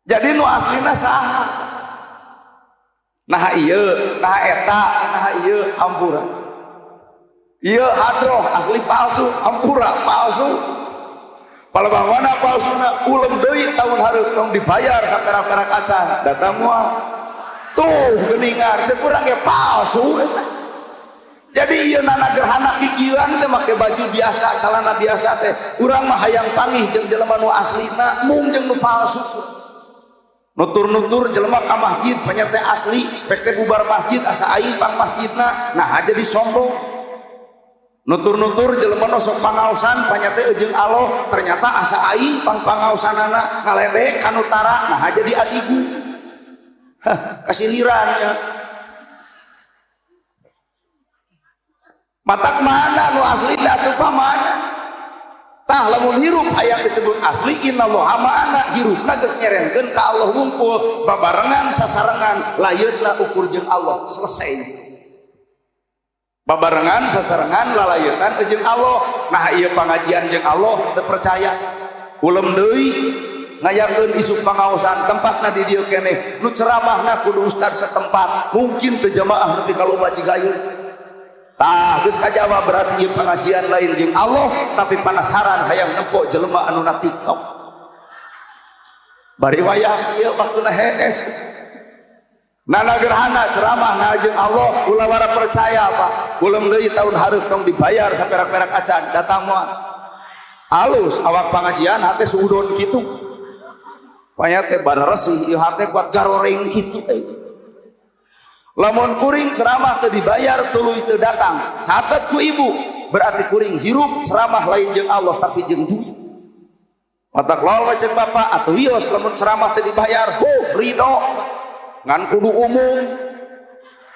Jadi nu aslina saha? Nah ieu, nah eta, nah ieu hampura. Ieu hadroh asli palsu, hampura palsu. Palebahwana palsuna ulem deui tahun hareup tong dibayar sakara-kara kaca. Datang moal. Tuh geuningan ceuk urang ge palsu eta. Jadi ieu nana gerhana kikieuan teh make baju biasa, celana biasa teh. Urang mah hayang panggih jeung jelema nu aslina, mung jeung nu palsu. Nutur-nutur jelema ka masjid nya teh asli, pek teh bubar masjid asa aing pang masjidna, nah jadi sombong. Nutur-nutur jelema nu sok pangaosan nya teh jeung Allah, ternyata asa aing pang pangaosanana ngaledek ka nutara, nah jadi adigu. Kasiliran ya. Matak mana nu asli atuh pamana? Tah lamun hirup hayang disebut asli innallaha ma'ana, hirupna geus nyerenkeun ka Allah wungkul, babarengan sasarengan layeutna ukur jeung Allah, selesai. Babarengan sasarengan lalayeutan jeung Allah. Nah ieu pangajian jeung Allah teu percaya. Ulem deui ngayakeun isu pangaosan tempatna di dieu keneh. Nu ceramahna kudu ustad setempat, mungkin teu jamaah nepi ka loba jiga ieu. Tah geus kajawab berarti ieu pengajian lain jeung Allah, tapi penasaran hayang nempo jelema anu na TikTok. Bari wayah ieu waktuna hees. Nana gerhana ceramah na jeung Allah ulah wara percaya Pak. Ulem deui tahun hareup tong dibayar saperak-perak acan, datang moal. Alus awak pengajian hate suudon kitu. Paya teh bararesih ieu hate kuat garoreng kitu teh. Lamun kuring ceramah teu dibayar tuluy teu datang, catet ku ibu, berarti kuring hirup ceramah lain jeung Allah tapi jeung duit. Matak lol cek bapak atuh wios lamun ceramah teu dibayar, ridho. Ngan kudu umum.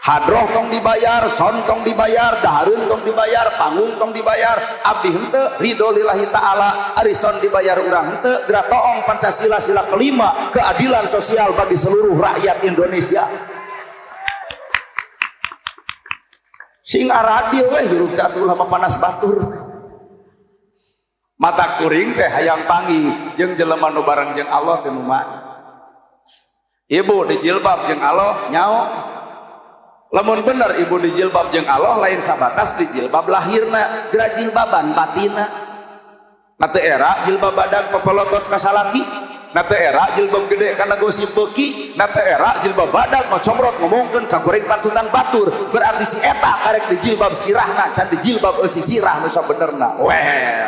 Hadroh tong dibayar, son tong dibayar, dahareun tong dibayar, panggung tong dibayar, abdi henteu ridho lillahi taala, ari son dibayar urang henteu, gratoong Pancasila sila kelima, keadilan sosial bagi seluruh rakyat Indonesia. Sing radio we hirup atuh lama panas batur. Mata kuring teh hayang panggih jeung jelema nu bareng jeung Allah teh nu mana. Ibu dijilbab jeung Allah nyao. Lamun bener ibu dijilbab jeung Allah lain sabatas dijilbab lahirna, geura jilbaban batinna. Na teu era jilbab badag pepelotot ka salaki. Na teu era jilbab gede kana gosip beuki, na teu era jilbab badag mah comrot ngomongkeun ka goreng patutan batur, berarti si eta karek dijilbab sirahna can dijilbab eusi sirah nu sabenerna. Well.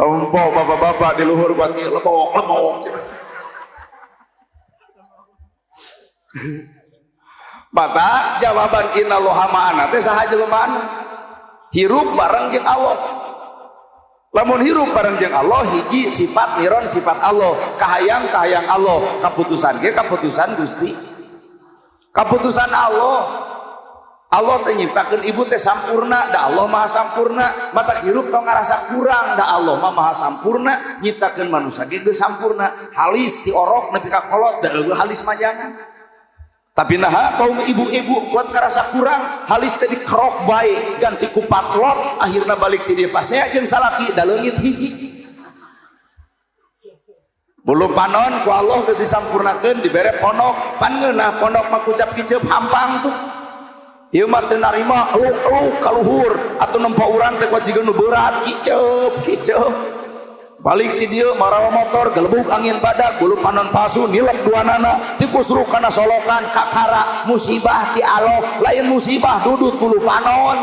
Lompo bapak-bapak di luhur buat lemok. Mata jawaban innallaha ma'ana teh saha jelemaana? Hirup bareng jeung Allah. Lamun hirup bareng jeung Allah hiji sifat niron sifat Allah, kahayang Allah, kaputusan ge kaputusan Gusti. Kaputusan Allah. Allah teh nyiptakeun ibu teh sampurna, da Allah maha sampurna. Mata hirup tong ngarasa kurang, da Allah mah maha sampurna, nyiptakeun manusia ge geus sampurna. Halis ti orok nepi ka kolot, da eueuh halis majangan. Tapi nah kaum ibu-ibu kuat ngerasa kurang, halis tadi kerok baik ganti ku patlot, akhirnya balik ti dieu pasea jeung salaki da leungit hiji. Bulu panon ku Allah teu disampurnakeun dibere pondok, pan ngeunah pondok mah kucap kiceup hampang tuh. Ieu mah teu narima eluk kaluhur atuh nempo urang teh kuat jiga nu berat kiceup. Balik ti dieu marawa motor gelebuk angin badak bulu panon palsu nilep duanana tikusruk kana solokan kakara musibah ti Allah lain musibah dudut bulu panon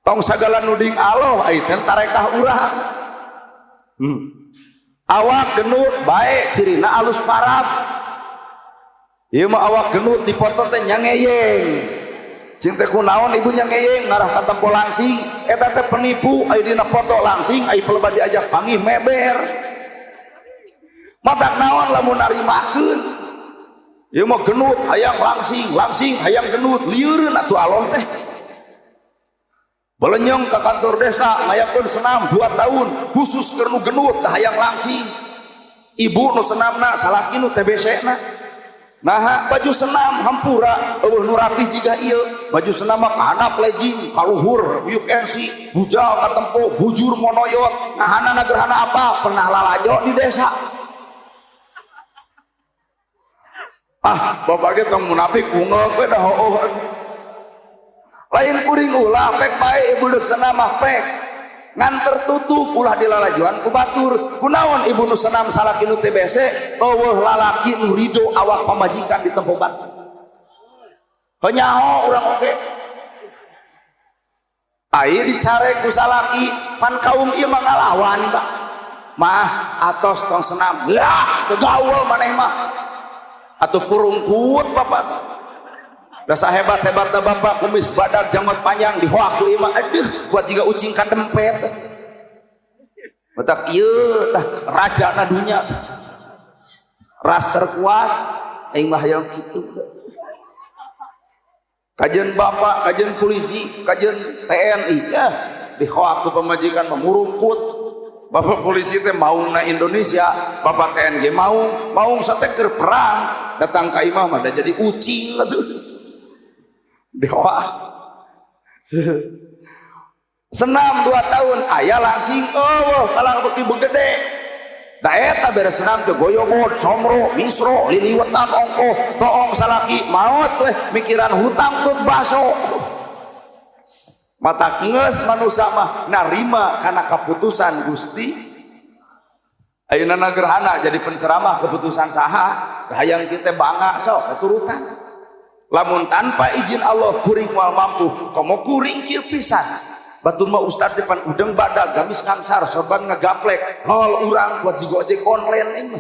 tong sagala nuding Allah ai teh tarekah urang. Awak genut bae cirina alus parab. Ieu mah awak genut dipoto teh nyangeyeng. Cing teh kunaon ibu nyangeyeng ngarah ka tempo langsing eta teh penipu aya dina foto langsing aya peleba diajak panggih meber. Matak naon lamun narimakeun. Ieu mah genut hayang langsing hayang genut lieureun atuh Allah teh. Belenyong ka kantor desa ngayakeun senam 2 tahun khusus keur nu genut tah hayang langsing. Ibu nu senamna salaki nu TBC-na. Nah baju senam hampura eueuh nu rapih jiga ieu baju senam mah kana legging kaluhur yuk NC bujal katempo bujur monoyot ngahanana gerhana apa pernah lalajo di desa bapak ge tong munafik ungel we dah heueuh lain kuring ulah pek bae ibu deuk senam mah pek ngan tertutup ulah dilalajuan ku batur kunaon ibu nu senam salaki nu TBC eueuh lalaki nu ridho awak pamajikan di tempo batur hanyaho urang oge ai dicare ku salaki pan kaum ieu mah ngalawan Pak mah atos tong senam lah kegaul maneh mah atuh purungkut bapak dasa hebat-hebatna bapak kumis badak janggot panjang dihoak ku imah aduh buat juga ucing ka dempet betak ieu tah raja na dunya ras terkuat aing mah hayang kitu kajian bapak kajian polisi kajian TNI ya dihoak ku pamajikan memurungkut bapak polisi teh maungna Indonesia bapak TNI maung satek keur perang datang ka imah mah da jadi ucing atuh dewa senam 2 tahun aya langsing kalang ibu gede da eta beres senam teh goyobot comro misro liliwetan ongkoh toong salaki maot teh mikiran hutang tut baso mata geus manusia mah narima kana keputusan Gusti ayeuna gerhana jadi penceramah keputusan saha hayang kita bangga sok turutan lamun tanpa izin Allah kuring moal mampu komo kuring kieu pisan batur mah ustad depan udeng badak gamis kangsar sorban ngagaplek hol urang buat jigo ojek online ini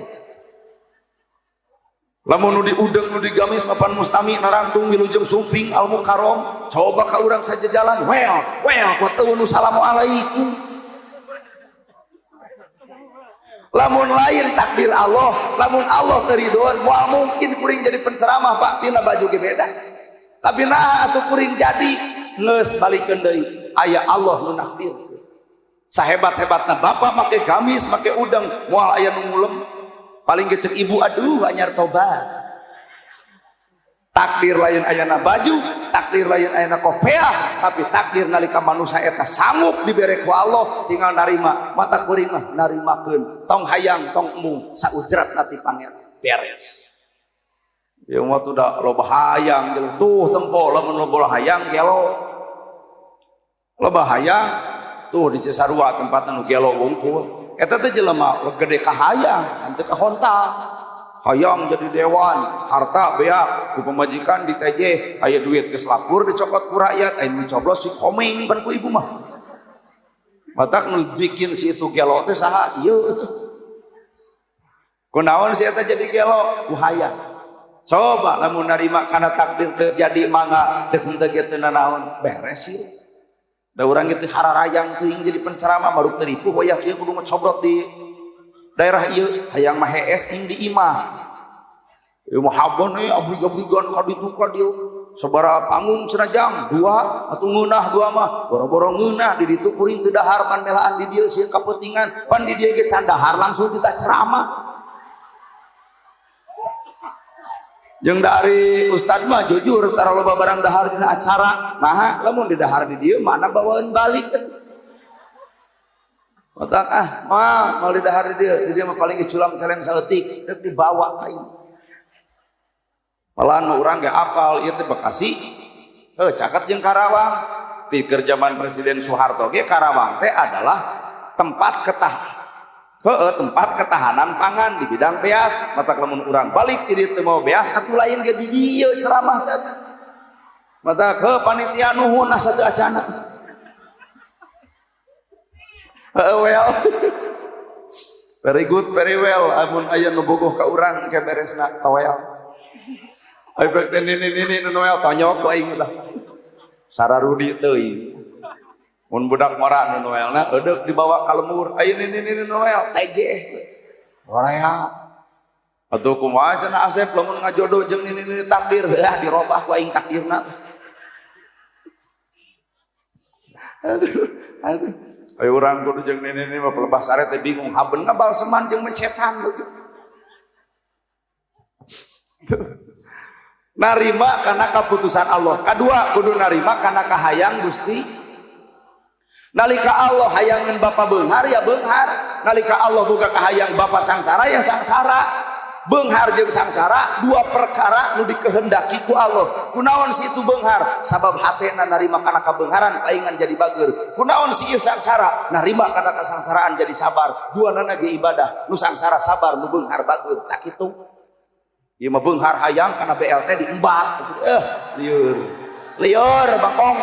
lamun nu di udeng nu di gamis mapan mustami narangtung wilujeng suping al mukarrom coba ka urang saja jalan well kuat eueuh nu assalamualaikum lamun lain takdir Allah lamun Allah teridoan moal mungkin kuring jadi penceramah Pak tina baju ge beda tapi nah atuh kuring jadi geus balikeun deui aya Allah nu nakdir sahebat-hebatna bapak make gamis make udeng moal aya nu ngulem paling gecek ibu aduh anyar tobat takdir lain ayana baju takdir lain ayana kopiah tapi takdir nalika manusia eta sanggup dibere ku Allah tinggal narima mata kuring mah narimakeun tong hayang tong embung saujrat nati pangeran beres ya mah tuh da loba hayang jeung tuh tempo lamun loba hayang gelo loba hayang tuh di Cisarua tempatna nu gelo wungkul eta teh jelema gede ka hayang henteu ka hontal hayang jadi dewan harta beak ku pamajikan di TJ aya duit geus lapur dicokot ku rakyat aya nu coblos si komeng ban ku ibu mah matak nu bikin si itu gelo teh saha ieu kunaon si eta jadi gelo ku hayang coba lamun narima kana takdir teu jadi mangga teu henteu ge teu nanaon beres ieu da urang ge teu hararayang teuing jadi penceramah baru teripu hoyak ieu kudu ngocobrot di daerah ieu hayang mah hees ing di imah ieu mah habon abrig-abrigan ka ditu ka dieu sabaraha panggung cenah jam 2 atuh ngeunah 2 mah boro-boro ngeunah di ditu kuring teu dahar pan melaan di dieu sieun kapentingan pan di dieu ge can dahar langsung kita ceramah jeung dari ustad mah jujur tara loba barang dahar dina acara nah lamun di dahar di dieu mana bawaan balik otak mau di dahar di dieu mah paling culam calem saeutik deuk dibawa ka ieu malahan urang ge apal ieu teh Bekasi caket jeung Karawang ti keur zaman Presiden Soeharto ge Karawang teh adalah tempat ketahanan pangan di bidang beas mata lamun urang balik ti dieu mau beas atuh lain ge di dieu ceramah teh mata ke panitia nuhun asa teu acana well very good very well amun aya nu bogoh ka urang ke beresna tawel ai brek teh ini nu noel tanyok ku aing tah sararudi teuing mun budak mora nu noelna eudeup dibawa ka lemur aya ini noel tegeh Korea atuh kumaha cenah Asep lamun ngajodoh jeung ini takdir lah dirobah ku aing takdirna aduh aya urang kudu jeung ini mah pelebah sare teh bingung haben ngabal seman jeung mencetan narima karena keputusan Allah kedua kudu narima karena kahayang Gusti nalika Allah hayangin Bapak beunghar ya beunghar nalika Allah boga kahayang Bapak sangsara ya sangsara Beunghar jeung sangsara dua perkara nu dikehendaki ku Allah. Kunaon si itu beunghar? Sabab hatena narima kana kabeungharan paingan jadi bager. Kunaon si ieu sangsara? Narima kana kasangsaraan jadi sabar. Duanana ge ibadah. Nu sangsara sabar, nu beunghar bager. Tak kitu. Ieu mah beunghar hayang kana BLT diembat. Lieur. Lieur bangkong.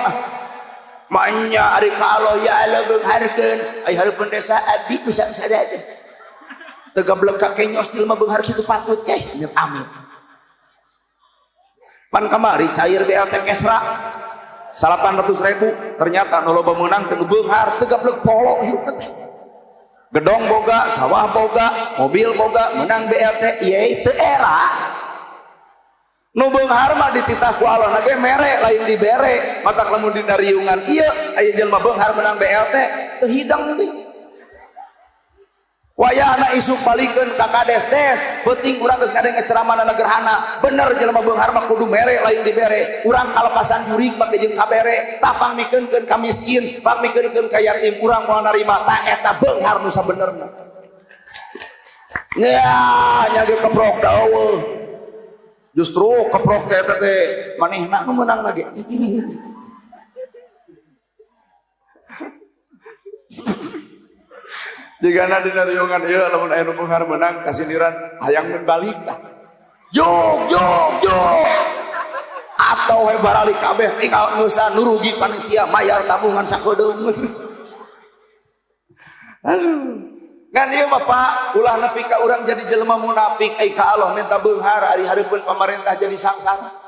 Manya ari ka Allah ya Allah beungharkeun. Ai hareupeun desa abdi nu sangsara teh. Tegablek kakek nyos di lemah beunghar kitu patut amit amit. Pan kamari cair BLT Kesra 800.000 ternyata nu loba meunang teu beunghar tegablek polo ieu teh. Gedong boga, sawah boga, mobil boga, menang BLT ieu teu era. Nu beunghar mah dititah ku Allah na ge mere lain dibere. Matak lamun dina riungan ieu aya jelema beunghar menang BLT teu hidang teh. Wayahna isuk balikeun ka kades-des penting urang geus ngadenge ceramahna gerhana bener jelema beunghar mah kudu mere lain dibere urang kalepasan jurig make jeung kabere tapang mikeunkeun ka miskin bak mikeunkeun ka yatim urang moal narima ta eta beunghar nu sabenerna nya nya ge keprok da eueuh justru keprok teh eta teh manehna nu meunang lagi jika nanti nariungan iya lamun aya nu beunghar menang kasindiran hayang mun balik tah jog atau we barali kabeh tinggal ngeusan nurugi panitia mayar tabungan sakodeung aduh ngan ieu mah Pak ulah nepi ka urang jadi jelema munafik ai ka Allah minta beunghar ari hareupeun pamarentah jadi sangsara.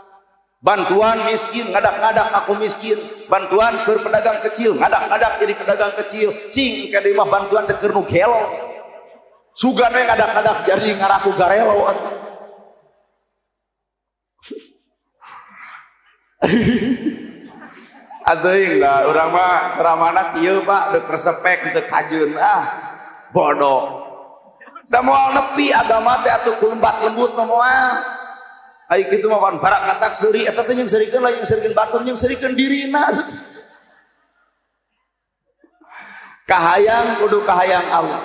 Bantuan miskin ngadak-ngadak aku miskin, bantuan ke pedagang kecil ngadak-ngadak jadi pedagang kecil cing kade mah bantuan teh keur nu gelo sugan we ngadak-ngadak jadi ngaraku garelo atuh lah urang mah ceramahna kieu Pak deuk resepek deuk kajeun bodoh da moal nepi agama teh atuh kulumbat lembut mah moal. Ai kitu mah pan barak katak seuri eta teh yang serikeun lain yang serikeun batur yang serikeun dirina. Kahayang kudu kahayang Allah.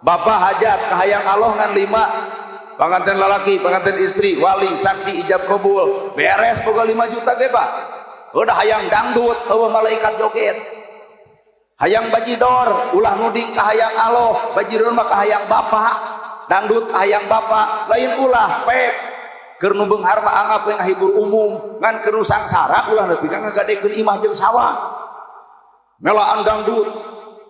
Bapak hajat kahayang Allah ngan 5. Panganten lalaki, panganten istri, wali, saksi ijab kabul. Beres boga 5 juta ge Pak. Udah hayang dangdut eueuh malaikat joget. Hayang bajidor ulah nuding kahayang Allah, bajidor mah kahayang bapak. Dangdut kahayang bapak, lain ulah pek. Keur nu beunghar mah anggap we ngahibur umum ngan keur nu sangsara ulah nepi ka ngagadekeun imah jeung sawah melaan dangdut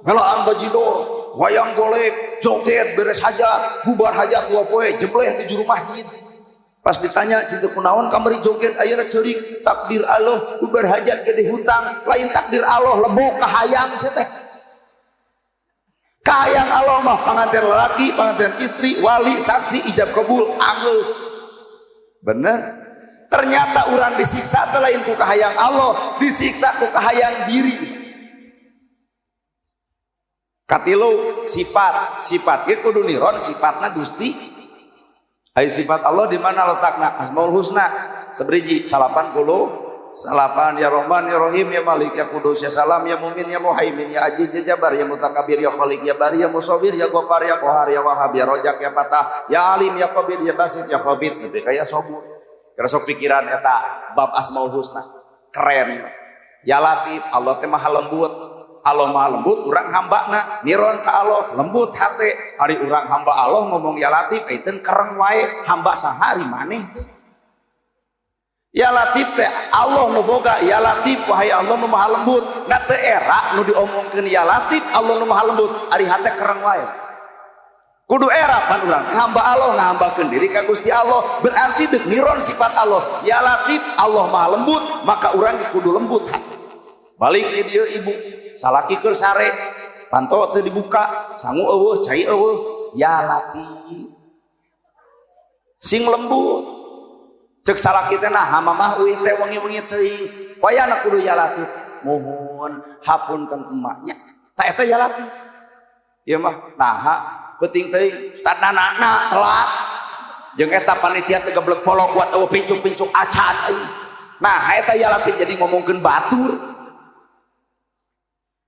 melaan bajidor wayang golek joget beres hajat bubar hajat dua poe jebleh di juru masjid pas ditanya cinta kunaon kamari joget ayeuna ceurik takdir Allah bubar hajat gede hutang lain takdir Allah lebok kahayang teh kahayang Allah mah panganten lelaki panganten istri wali saksi ijab kabul anggeus bener ternyata orang disiksa selain ku kahayang Allah disiksa ku kahayang diri katilu sifat ieu kudu niron sifatna Gusti ai sifat Allah di mana letakna Asmaul Husna sabriji 80 salapan ya Rahman ya Rahim ya Malik ya Kudus ya Salam ya Mumin ya Muhaimin ya Aziz ya Jabar ya Mutakabir ya Khaliq ya Bari ya Musawwir ya Ghaffar ya Qahar ya Wahhab ya Rojak ya Fatah ya Alim ya Qabir ya Basit ya Khabir tapi kaya sobur kira sok pikiran eta bab Asmaul Husna keren ya Latif Allah teh maha lembut Allah maha lembut urang hambana niron ka Allah lembut hate hari urang hamba Allah ngomong ya Latif eueun kereng wae hamba sahari maneh teh ya Latif teh Allah nu boga ya Latif wahai Allah nu maha lembut na teu era nu diomongkeun ya Latif Allah nu maha lembut ari hate kereng wae kudu era pan urang hamba Allah ngahambakeun diri ka Gusti Allah berarti deuk niron sifat Allah ya Latif Allah maha lembut maka urang kudu lembut hati balik ke dieu ibu salaki keur sare panto teu dibuka sangu eueuh cai eueuh ya Latif sing lembut cek salaki teh nah mamah uih teh wengi-wengi teuing wayahna kudu ya Latif mohon hapunten emaknya ta eta ya Latif ieu mah naha penting teuing ustad nanana telat jeung eta panitia teh geblek polok buat eueuh pincuk-pincuk acan euy nah eta ya Latif jadi ngomongkeun batur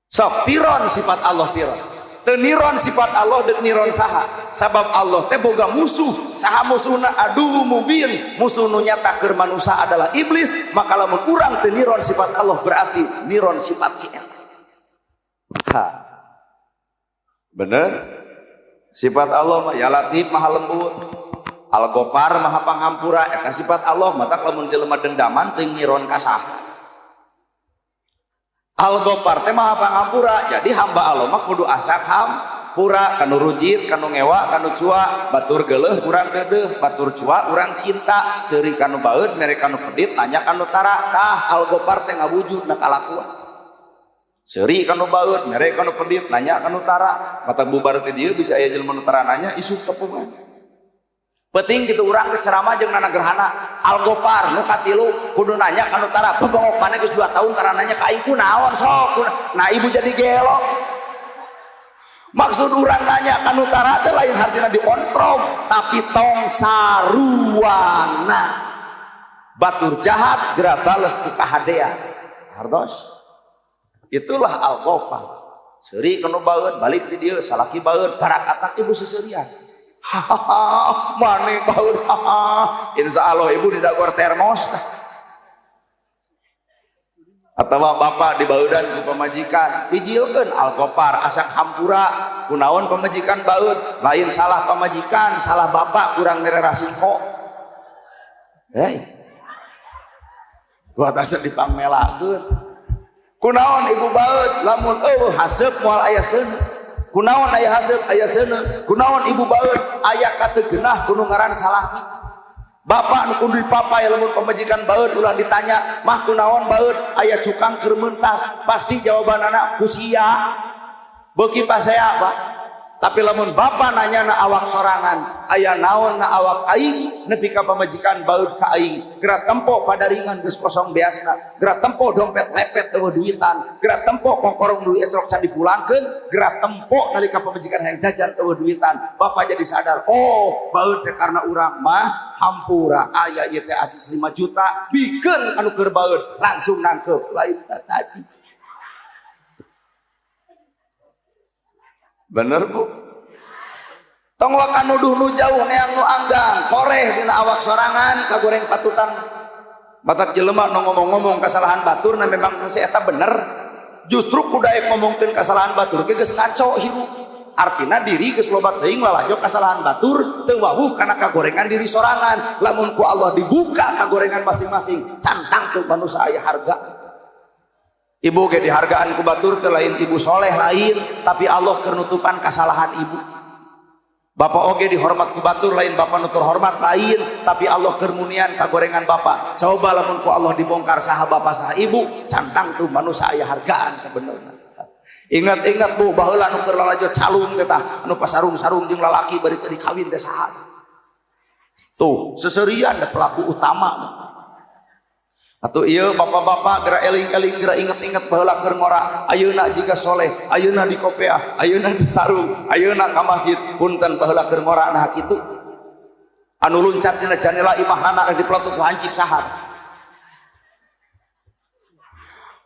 sok tiron sifat Allah tiron teu niron sifat Allah dek niron saha sabab Allah teh boga musuh saha musuhna aduh mubin musuh nu nyata keur manusia adalah iblis maka lamun urang teu niron sifat Allah berarti niron sifat si eta bener sifat Allah mah ya latif maha lembut al ghafar maha pangampura eta sifat Allah mata lamun jelema dendaman teu niron ka saha al ghafar teh maha pangampura jadi hamba Allah mah kudu asak hampura kanu rujit kanu ngewa kanu cua batur geuleuh urang deudeuh batur cua urang cinta seuri kanu baeud mere kanu pedit nanya kanu tara tah al ghafar teh ngawujudna kalakuan seuri kanu baeud mere kanu pedit nanya kanu tara mata bubar teh dieu bisa aya jelema nu tara nanya isu kepungan penting gitu urang ceramah jeung nana gerhana al ghafar nu katilu kudu nanya kanu tara bebongok maneh geus 2 tahun tara nanya ka aing kunaon sok nah ibu jadi gelok maksud urang nanya kanu tara teh lain hartina diontrong tapi tong saruana batur jahat geura bales ku kahadean hartos itulah al ghafar seuri kanu baeud balik ti dieu salaki baeud barakatna ibu seseurian hahaha mane baeud insya Allah ibu didagor termos atawa bapak dibaeudan ku pamajikan bijilkeun al ghafar asak hampura kunaon pamajikan baeud lain salah pamajikan salah bapak kurang mere rasiko gua tasa dipangmelakeun kunaon ibu baeud lamun haseup moal aya seuneu kunaon aya haseup aya seuneu kunaon ibu baeud aya kategeunah kudu ngaran salaki bapak nu kudu dipapay lamun pamajikan baeud ulah ditanya mah kunaon baeud aya cukang keur meuntas pasti jawabanana ku sia beuki pasea Pak tapi lamun bapak nanya na awak sorangan aya naon na awak aing nepi ka pamajikan baeud ka aing geura tempo padaringan geus kosong beasna geura tempo dompet lepet eueuh duitan geura tempo kongkorong duit esok can dipulangkeun geura tempo nalika pamajikan hayang jajan eueuh duitan bapak jadi sadar oh baeud teh karena urang mah hampura aya ieu teh acis 5 juta bikeun anu keur baeud langsung nangkep lain tadi bener Bu tong wak nuduh nu jauh neang nu anggang koreh dina awak sorangan kagoreng patutan batak jelema nu ngomong-ngomong kesalahan batur na memang si eta bener justru kudaek ngomongkeun kesalahan batur ge geus ngaco hirup artina diri geus loba teuing lalajo kesalahan batur teu wawuh kana kagorengan diri sorangan lamun ku Allah dibuka kagorengan masing-masing cantang teu manusia aya harga ibu ge dihargaan ku batur teh lain ibu soleh lain tapi Allah keur nutupan kesalahan ibu bapak oge dihormat ku batur lain bapak nutur hormat lain tapi Allah keur munian kagorengan bapak coba lamun ku Allah dibongkar saha bapak saha ibu cantang tuh manusia aya hargaan sebenarnya ingat-ingat Bu baheula nu keur lalajo calung teh tah anu pasarung-sarung jeung lalaki bari teu dikawin teh saha tuh seseurian da pelaku utama atuh ieu bapak-bapak geura eling-eling geura inget-inget baheula keur ngora ayeuna jiga soleh ayeuna di kopiah ayeuna di sarung ayeuna ka masjid punten baheula keur ngora nah kitu anu luncat tina janela imahna di pelotok hancip saha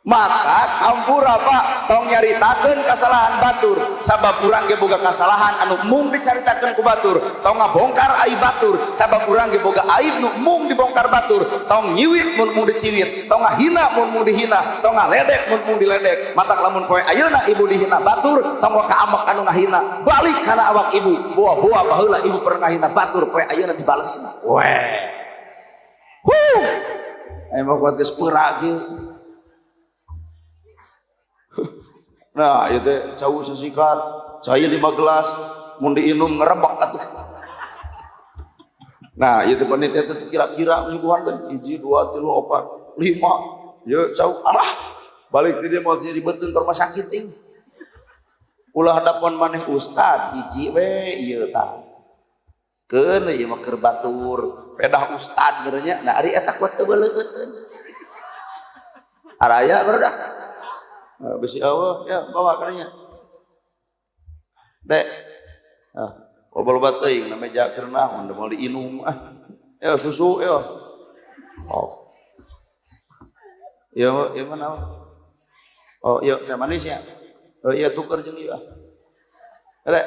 maka hampura Pak tong nyaritakeun kasalahan batur sabab urang ge boga kasalahan anu mung dicaritakeun ku batur tong ngabongkar aib batur sabab urang ge boga aib nu mung dibongkar batur tong nyiwit mun mung diciwit tong ngahina mun mung dihina tong ngaledek mun mung diledek matak lamun poe ayeuna ibu dihina batur tong ka amek anu ngahina balik kana awak ibu boa-boa baheula ibu pernah ngahina batur poe ayeuna dibalesna weh emang kuat geus peura ge nah itu jauh sesikat cai 5 gelas mun diinum ngerebak atuh nah itu panitia itu kira-kira nyuguhan teh 1 2 3 4 5 ya jauh arah balik dia mau diribeutkeun ke rumah sakit ting ulah hadapan maneh ustad hiji we ieu tah keun ieu mah keur batur pedah ustad geurnya nah ari eta kuat teu beuleukeun araya barudak besi awal ya bawa karanya dek loba-loba teuing na meja keur naon da mau diinum ya susu ya oh ya mana oh iya teh manis ya oh iya tuker jeung ieu Ada.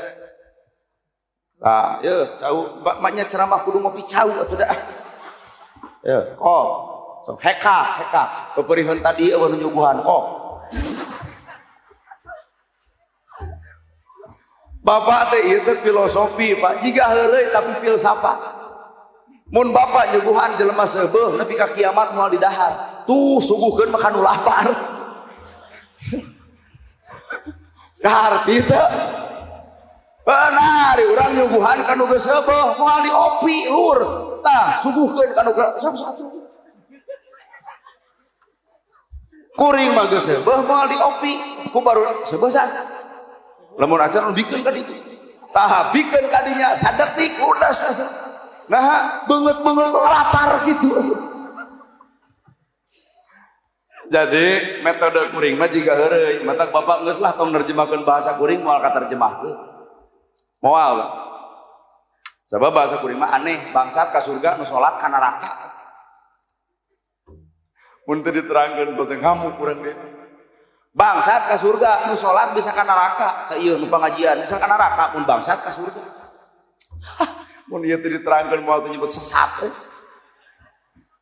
Nah, ya, cau, maknya ceramah kudu ngopi cau atuh dah. Ya, kok. So, heka. Peperihan tadi eueuh nyuguhan kok. Bapak teh ieu teh filosofi, Pak. Jiga heureuy tapi filsafat. Mun bapak nyuguhan jelema seubeuh nepi ka kiamat moal didahar. Tuh suguhkeun makan nu lapar. Karti teh. Benar, urang nyuguhan kanu geus seubeuh moal diopi lur. Tah, suguhkeun kanu satu. Kuring mah geus seubeuh moal diopi, ku baru seubeuh. Lamun acan bikeun ka ditu. Tah, bikeun ka dinya sadetik udah nah, beungeut-beungeut lapar gitu. Jadi metode kuring mah jiga heureuy, matak bapak geus lah tong nerjemahkeun bahasa kuring moal katerjemahkeun. Moal. Sabab bahasa kuring mah aneh, bangsat ka surga nu salat ka neraka. Mun teu diterangkeun teu ngamuk urang ge. Bangsat ka surga nu salat bisa ka neraka, ka ieu nu pangajian bisa ka neraka mun bangsat ka surga. Mun ieu teu diterangkeun moal teu nyebut sesat teh.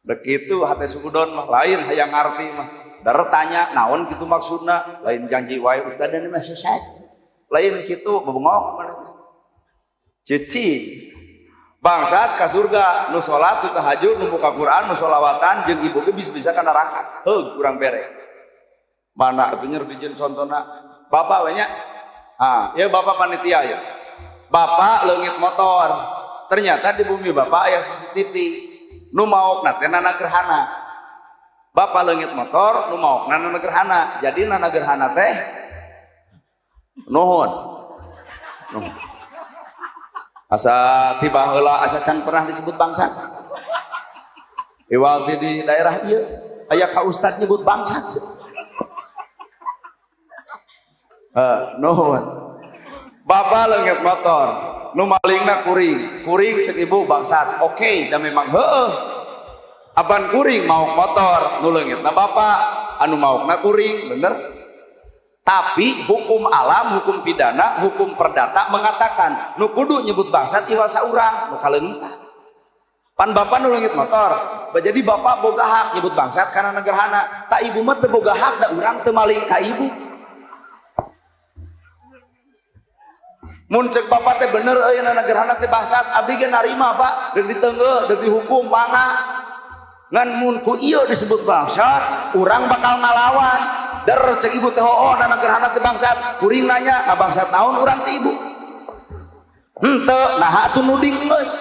Da kitu hate sugudon mah lain hayang ngarti mah. Dar tanya naon kitu maksudna, lain janji wae ustadna mah sesat. Lain kitu bebengok maneh. Cici bangsat ka surga nu salat nu tahajud nu buka Quran nu sholawatan jeung ibu ge bisa ka neraka heug urang bere mana atuh nyer dijieun contona bapak we nya ya bapak panitia ya bapak leungit motor ternyata di bumi bapak aya CCTV nu maokna teh nana gerhana bapak leungit motor nu maokna nana gerhana jadi nana gerhana teh nuhun asa tiba heula asa can pernah disebut bangsat iwal di daerah ieu aya ka ustad nyebut bangsat nuhun bapak leungit motor nu malingna kuring cek ibu bangsat oke, da memang heueuh aban kuring mau motor nu leungitna bapak anu maokna kuring bener. Tapi hukum alam, hukum pidana, hukum perdata mengatakan nu kudu nyebut bangsat iwal saurang nu kaleungitan. Pan bapak nu leungit motor, jadi bapak boga hak nyebut bangsat karena negerhana. Tak ibu mah teu boga hak da urang teu maling ka ibu. Mun cek bapak teh bener euy negerhana teh bangsat, abdi ge narima Pak, deuk diteunggeuh, deuk dihukum mangga. Ngan mun ku ieu disebut bangsat, urang bakal ngalawan. Der cek ibu teh nana gerhana teh bangsat kuring nanya ka bangsat naon urang teh ibu henteu nah atuh nuding geus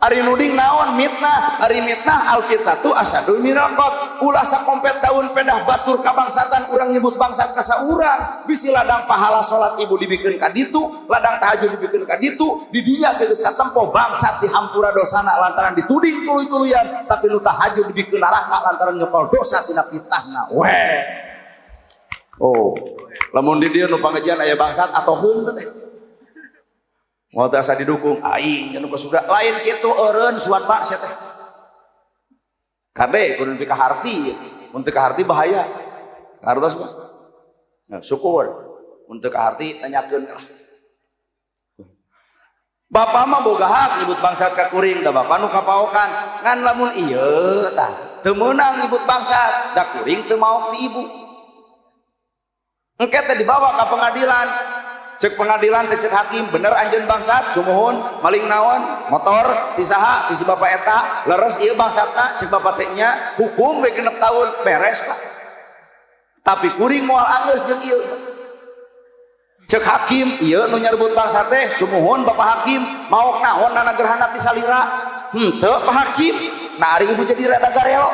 ari nuding naon mitnah ari mitnah alkitatu asadul mirakot ulah sakompet daun pedah batur kabangsatan urang nyebut bangsat ka saurang bisi ladang pahala salat ibu dibikeun ka ditu ladang tahajud dibikeun ka ditu di dinya geus katempo bangsat dihampura dosana lantaran dituding tuluy-tuluyan tapi nu tahajud dibikeun neraka lantaran nyepol dosa tina fitnahna weh. Oh, lamun di dieu nu pangajian aya bangsat atau heunteu teh. Moal teh asa didukung aing anu sudah lain kitu eureun suat Pak sia teh. Kade kudu nepi ka harti, mun teu ka harti bahaya. Hartos Pak. Nah, syukur mun teu ka harti tanyakeun lah. Bapak mah boga hak nyebut bangsat ka kuring da bapak nu kapaokan ngan lamun ieu tah teu meunang nyebut bangsat da kuring teu maok ti ibu. Engke teh dibawa ke pengadilan cek pengadilan teh cek hakim bener anjeun bangsat sumuhun maling naon motor ti saha ti si bapak eta leres ieu bangsatna cek bapak teh nya hukum we 6 tahun beres Pak tapi kuring moal anggeus jeung ieu cek hakim ieu nu nyarbut bangsat teh sumuhun bapak hakim maok naon nana gerhana ti salira henteu Pak hakim nah ari ibu jadi rada garelo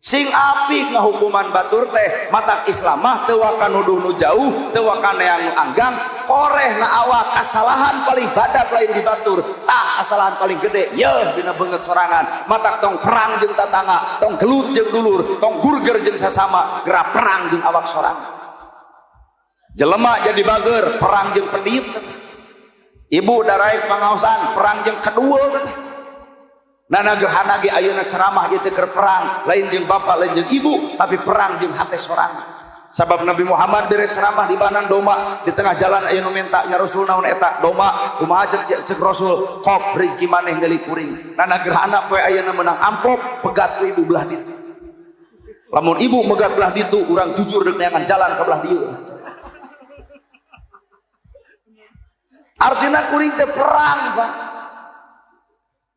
sing apik ngahukuman batur teh matak Islam mah teu waka nuduh nu jauh teu waka neang nu anggang korehna awak kasalahan paling badak lain di batur tah kasalahan paling gede yeuh dina beungeut sorangan matak tong perang jeung tatangga tong gelut jeung dulur tong gurger jeung sasama geura perang jeung awak sorangan jelema jadi bager perang jeung pedit ibu daraek pangaosan perang jeung kedua nana gerhana ge ayeuna ceramah ieu teh keur perang lain jeung bapak lain jeung ibu tapi perang jeung hate sorangan Sabab Nabi Muhammad bere ceramah di banan doma di tengah jalan aya nu minta nya Rasul naon eta doma kumaha cek Rasul kop rezeki maneh deuli kuring nana gerhana poe ayeuna meunang amplop pegat ku ibu belah ditu lamun ibu megat belah ditu urang jujur deuk neangan jalan ka belah dieu artina kuring teh perang Pak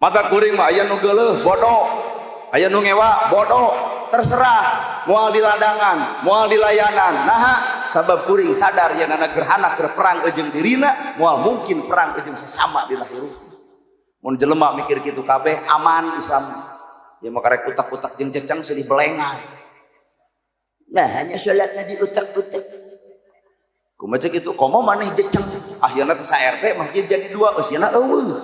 mata kuring mah aya nu geuleuh bodoh aya nu ngewa bodoh terserah moal di ladangan moal di layanan nah sabab kuring sadar ya nana gerhana keur perang jeung dirina moal mungkin perang jeung sesama di lahiruh mun jelema mikir kitu kabeh aman Islam ya mah karek utak-utak jeung ceceng silih belengan nah hanya salatna di utak-utak kumaha cek kitu komo maneh jeceng akhirna teh sa RT masjid jadi 2 usieuna eueuh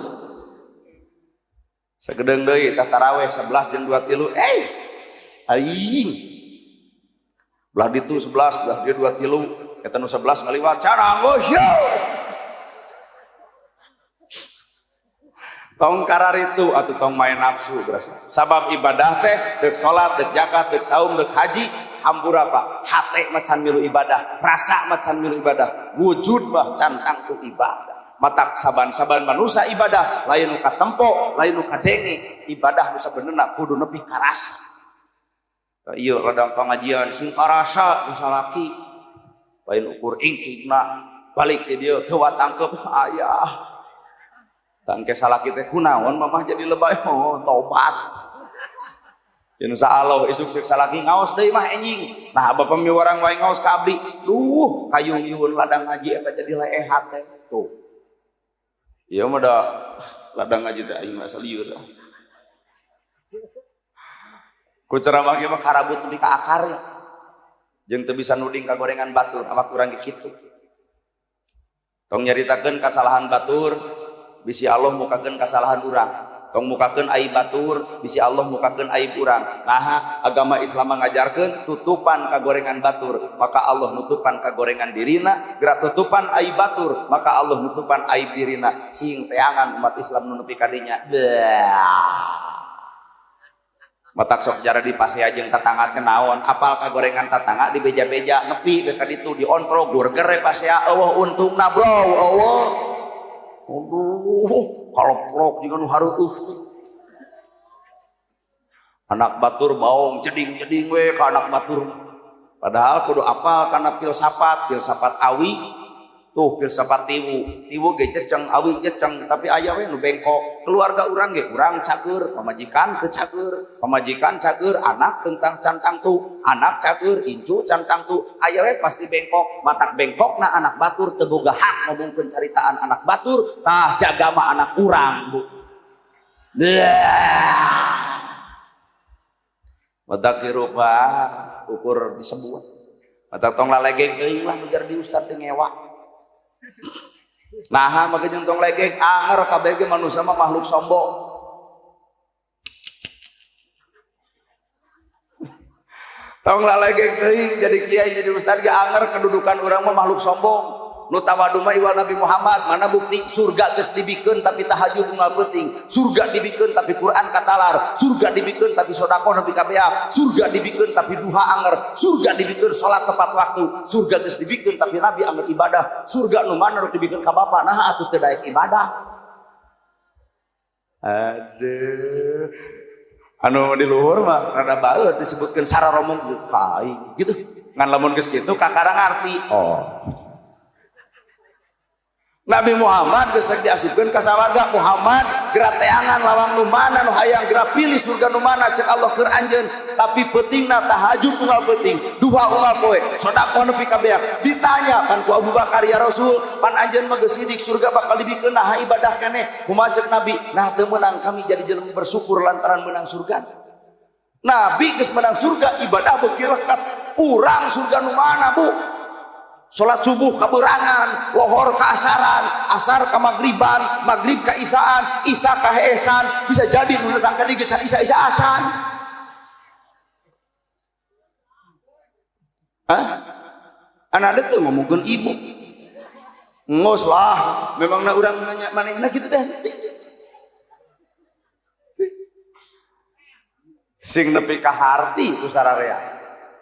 sagedeng deui tarawih 11 jeung 2 aing belah ditu 11 belah dia 2 eta nu 11 ngaliwat cara geus yo tong kararitu atuh tong main nafsu berasa sabab ibadah teh deuk salat deuk zakat deuk saum deuk haji hampura Pak hate macan milu ibadah rasa macan milu ibadah wujud mah can tangtu ibadah matak saban-saban manusia ibadah lain nu katempo lain nu kadenge ibadah nu sabenerna kudu nepi ka rasa iya kadang pengajian sing karasa misalaki lain ukur ingkigna balik ke dia kewa tangkep ayah tangke salaki teh kunaon mamah jadi lebay oh tobat insya Allah isuk cek salaki ngaos deui mah enjing nah bapak miwarang wae ngaos ka abdi duh kayung yun ladang ngaji eta jadi leehat teh tuh ieu mah da ladang ngaji teh aing mah salieur ku ceramah ge mah karabut nepi ka akarnya jeung teu bisa nuding ka gorengan batur awak urang ge kitu tong nyaritakeun kasalahan batur bisi Allah mukakeun kasalahan urang tong mukakeun aib batur bisi Allah mukakeun aib urang nah agama Islam ngajarkeun tutupan ka gorengan batur maka Allah nutupan ka gorengan dirina gerak tutupan aib batur maka Allah nutupan aib dirina cing teangan umat Islam nu nepi ka dinya matak sok jara di pasea jeung tatangga teh naon apal ka gorengan tatangga di beja-beja nepi ka ditu di ontro burger pasea eueuh untungna bro eueuh aduh kaloprok juga nu hareueuh anak batur baong jeding-jeding we ka anak batur padahal kudu apal kana filsafat awi tuh filsafat tiwu ge ceceng awi ceceng tapi aya we nu bengkok keluarga urang ge urang cager pamajikan teu cager pamajikan cager anak tentang cantang tu anak cager incu cantang tu aya we pasti bengkok matak bengkokna anak batur teu boga hak ngomongkeun caritaan anak batur tah jaga mah anak urang bu matak hirupa ukur disebut matak tong lalegeng euy lah nujar di ustad teu ngewa nah maka jentong legek anger kabeh ge manusia mah makhluk sombong tong lalegek teuing jadi kiai jadi ustaz ge anger kedudukan urang mah makhluk sombong nu tawadu mah iwal Nabi Muhammad mana bukti surga geus dibikeun tapi tahajud unggal peuting surga dibikeun tapi Quran katalar surga dibikeun tapi sedekah nepi ka beak surga dibikeun tapi duha anger surga dibikeun salat tepat waktu surga geus dibikeun tapi Nabi anger ibadah surga nu mana rek dibikeun ka bapa nah atuh teu daek ibadah aduh anu di luhur mah rada baeut disebutkeun sararomong kai gitu ngan lamun geus kitu kakarang arti oh Nabi Muhammad geus rek diasupkeun ka sawarga Muhammad gerak teangan lawang nu mana nu hayang gerak pilih surga nu mana cek Allah keur anjeun tapi pentingna tahajud unggal penting duha unggal poe sedekah nepi ka beak ditanya kan ku Abu Bakar ya Rasul pan anjeun mah geus sidik surga bakal dibikeun nah ibadah keneh kumaha cek Nabi nah teu meunang kami jadi jelema bersyukur lantaran menang surga Nabi geus menang surga ibadah beuki lekat urang surga nu mana bu salat subuh kaberangan lohor ka asaran asar ka magriban magrib ka isaan isa ka heesan bisa jadi nu datang ka dieu isa acan anak teu ngomongkeun ibu ngos lah memangna urang nanya manehna kitu dah sing nepi ka harti ku sararea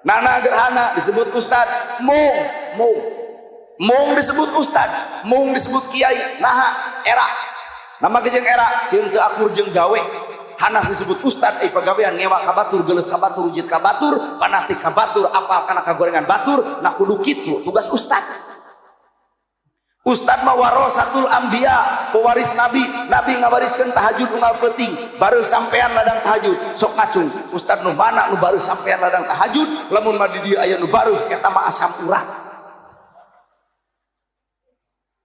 Nana gerhana disebut ustad, mung disebut ustad, mung disebut kiai. Nah era nama jeung era sieun teu akur jeung gawe. Hana disebut ustad pagawean ngewa ka batur, geuleuh ka batur, ujit ka batur, panah ka batur, apal kana kagorengan batur. Nah kudu kitu tugas ustad. Ustad mah warasatul anbiya, pewaris nabi. Nabi ngawariskeun tahajud unggal penting. Baru sampean ladang tahajud sok ngacung. Ustad nu mana nu baru sampean ladang tahajud, lamun mah di dieu aya nu baru eta mah asam urat.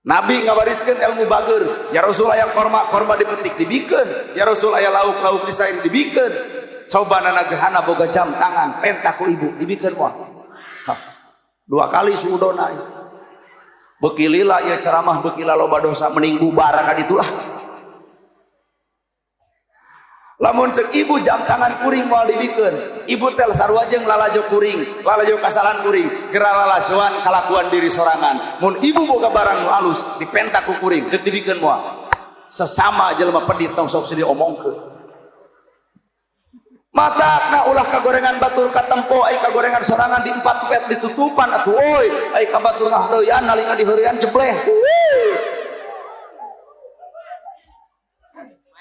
Nabi ngawariskeun ilmu bager. Ya Rasul aya korma dipetik dibikeun. Ya Rasul aya lauk disain dibikeun. Cobanana gerhana boga jam tangan perintah ku ibu dibikeun moal. 2 kali suudona. Bekilila ya ceramah bekila loba dosa mending bubar ka ditulah. Lamun ceuk ibu jam tangan kuring moal dibikeun, ibu tel sarua jeung lalajo kuring, lalajo kasalan kuring, geura lalajoan kalakuan diri sorangan. Mun ibu boga barang nu alus dipentak ku kuring, deuk dibikeun moal. Sesama jelema pedit tong sok diomongkeun. Matakna ulah kagorengan batur katempo ai kagorengan sorangan di 4 pet ditutupan atuh oi ai ka batur ngahleuyan nalinga diheureuyan jebleh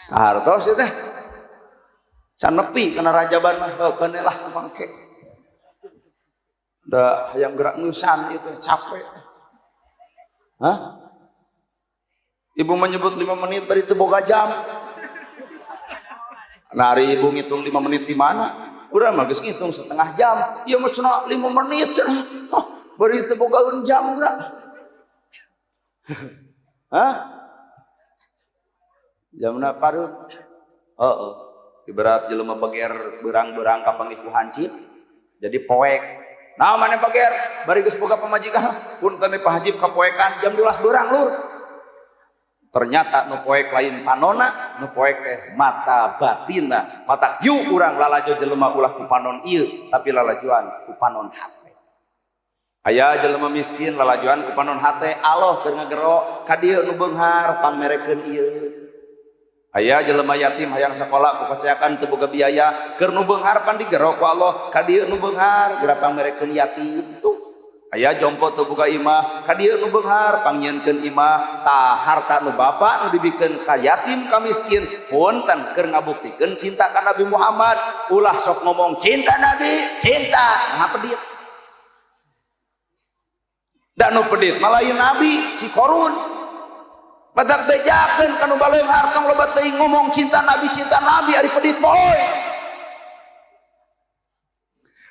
kahartos ieu teh can nepi kana rajaban mah heukeun lah pangke da hayang gerak ngeusan ieu teh capek. Ibu menyebut 5 menit bari teu boga jam. Nari ibu ngitung 5 menit di mana? Urang mah geus ngitung setengah jam. Ieu mah cenah 5 menit cenah. Bari teu bogaeun jam urang. Jamna parut. Heeh. Ibarat jelema beger beurang-beurang ka pangiku hancit. Jadi poek. Nah mane beger bari geus boga pamajikan. Punten Pak Haji kapoekan jam 12 beurang lur. Ternyata nu poek lain panona, nu poek teh mata batinna. Mata yu urang lalajo jelema ulah ku panon ieu, tapi lalajoan ku panon hate. Aya jelema miskin lalajoan ku panon hate, Allah keur ngagero ka dieu nu beunghar pamerekeun ieu. Aya jelema yatim hayang sakola ku kacayakan teu boga biaya, keur nu beunghar pan digero ku Allah ka dieu nu beunghar geura pamerekeun yatim tuh. Aya jompo teu boga imah ka dieu nu beunghar pangyieunkeun imah tah harta nu bapa nu dibikeun ka yatim ka miskin punten keur ngabuktikeun cinta ka Nabi Muhammad. Ulah sok ngomong cinta Nabi cinta nah pedit da nu pedit malayan Nabi si korun badak bejakeun ka nu baleunghar tong loba teuing ngomong cinta Nabi ari pedit boy.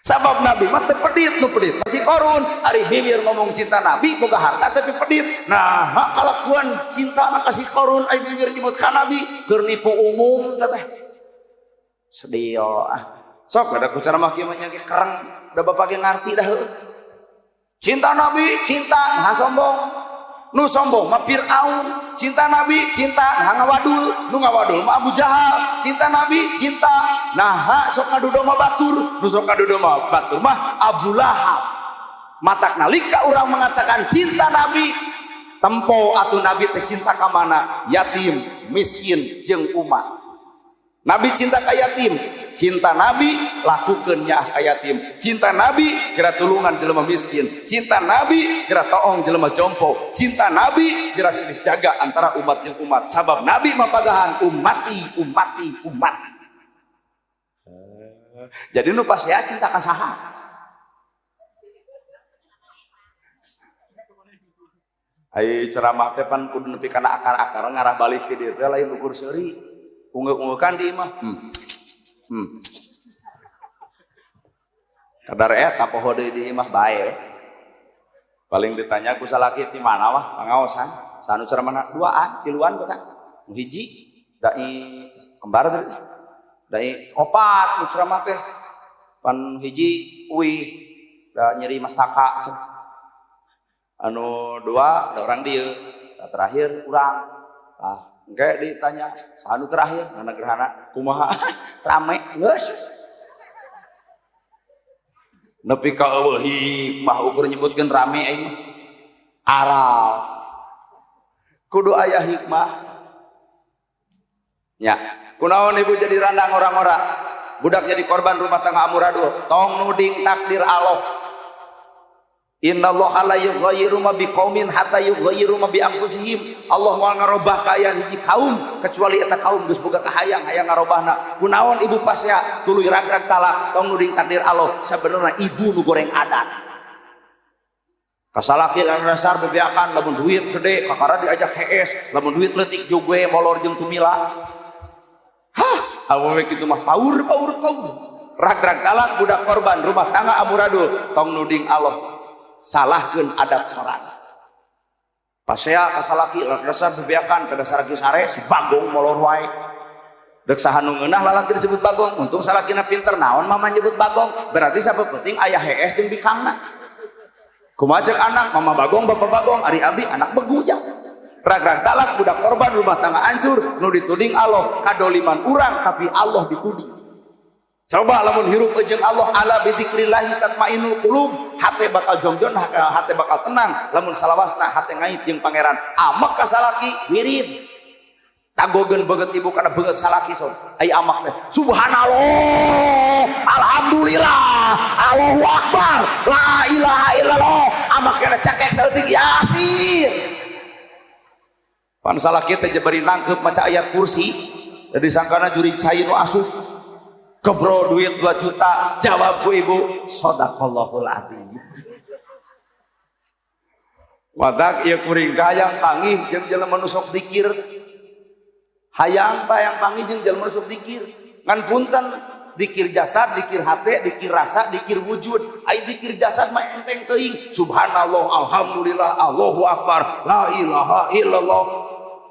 Sabab Nabi mah teu pedit nu pedit si korun ari bibir ngomong cinta Nabi boga harta tapi pedit. Nah kalakuan cinta na ka si korun ari bibir nyebut ka Nabi keur nipu umum teh sedih sok ada ku ceramah kieu mah nya ge kereng da bapak ge ngarti dah heuh. Cinta Nabi cinta nah sombong nu sombong mah Firaun. Cinta Nabi cinta nah ngawadul nu ngawadul mah Abu Jahal. Cinta Nabi cinta nah sok ngadudo mah batur nu sok ngadudo mah batur mah Abu Lahab. Matak nalika urang mengatakan cinta Nabi tempo atuh Nabi teh cinta ka mana? Yatim, miskin jeung umat. Nabi cinta ka yatim, cinta Nabi lakukeun nyaah ka yatim. Cinta Nabi geura tulungan jelema miskin. Cinta Nabi geura toong jelema jompo. Cinta Nabi geura silih jaga antara umat jeung umat. Sabab Nabi mapagahan ummati. Jadi nu pas ya cinta ka saha? Ai ceramah teh pan kudu nepi kana akar-akar ngarah balik ti dieu teh lain ukur seuri. Ungguk-unggukan di imah. Kadar eta poho deui di imah bae. Paling ditanya ku salaki ti mana wah pangaosan. Sanu ceramahna 2an, 3an kota. Nu hiji dai kembar teh. Dai 4 nu ceramah teh. Pan hiji uih da nyeri mastaka. Anu 2 da orang dieu. Terakhir urang. Engke ditanya, sanu terakhir, nana gerhana, kumaha, rame, geus. Nepi ka eueuh hikmah ukur nyebutkeun rame aing mah. Aral. Kudu aya hikmah. Nya, kunaon ibu jadi randang orang-orang? budak jadi korban rumah tangga amburadul tong nuding takdir Allah. Innallaha la yughayyiru ma biqaumin hatta yughayyiru ma bi anfusihim. Allah moal ngarobah kaayaan hiji kaum kecuali eta kaum geus boga kahayang hayang ngarobahna. Kunaon ibu pasea tuluy ragrag talak tong nuding takdir Allah. Sabenerna ibu nu goreng adat. Kasalaki lan dasar bebeakan lamun duit gede kakara diajak hees, lamun duit leutik jogue molor jeung tumila. Hah, awewe kitu mah paur. Ragrag talak budak korban rumah tangga amburadul tong nuding Allah. Salahkeun adat sorang pasea kasalaki dasar bebeakan kada saragi sare si bagong molor wae deuk saha nu ngeunah lalaki disebut bagong untung salakina pinter naon mama nyebut bagong berarti sabab penting aya hees jeung bikangna kumaha ceuk anak mama bagong bapak bagong ari abdi anak begujang ragrag talak budak korban rumah tangga hancur nu dituding Allah kadoliman urang tapi Allah dituding. Coba lamun hirup jeung Allah ala bidzikrillah tatmainnul qulub hate bakal jongjon hate bakal tenang lamun salawasna hate ngait jeung pangeran amak ka salaki wirid tagogeun beget ibu kana beget salaki son ai amak teh subhanallah alhamdulillah Allahu akbar la ilaha illallah amak kana cakek saleutik yasin pan salaki teh jebari nangkep maca ayat kursi jadi sangkana juri cai nu asup kebro duit 2 juta jawab ku ibu sodaqallahul adzim wadak ieu kuring hayang panggih jeung jelema nu sok zikir hayang bayang panggih jeung jelema nu sok zikir ngan punten zikir jasad zikir hate zikir rasa zikir wujud ai zikir jasad mah enteng teuing subhanallah alhamdulillah Allahu akbar la ilaha illallah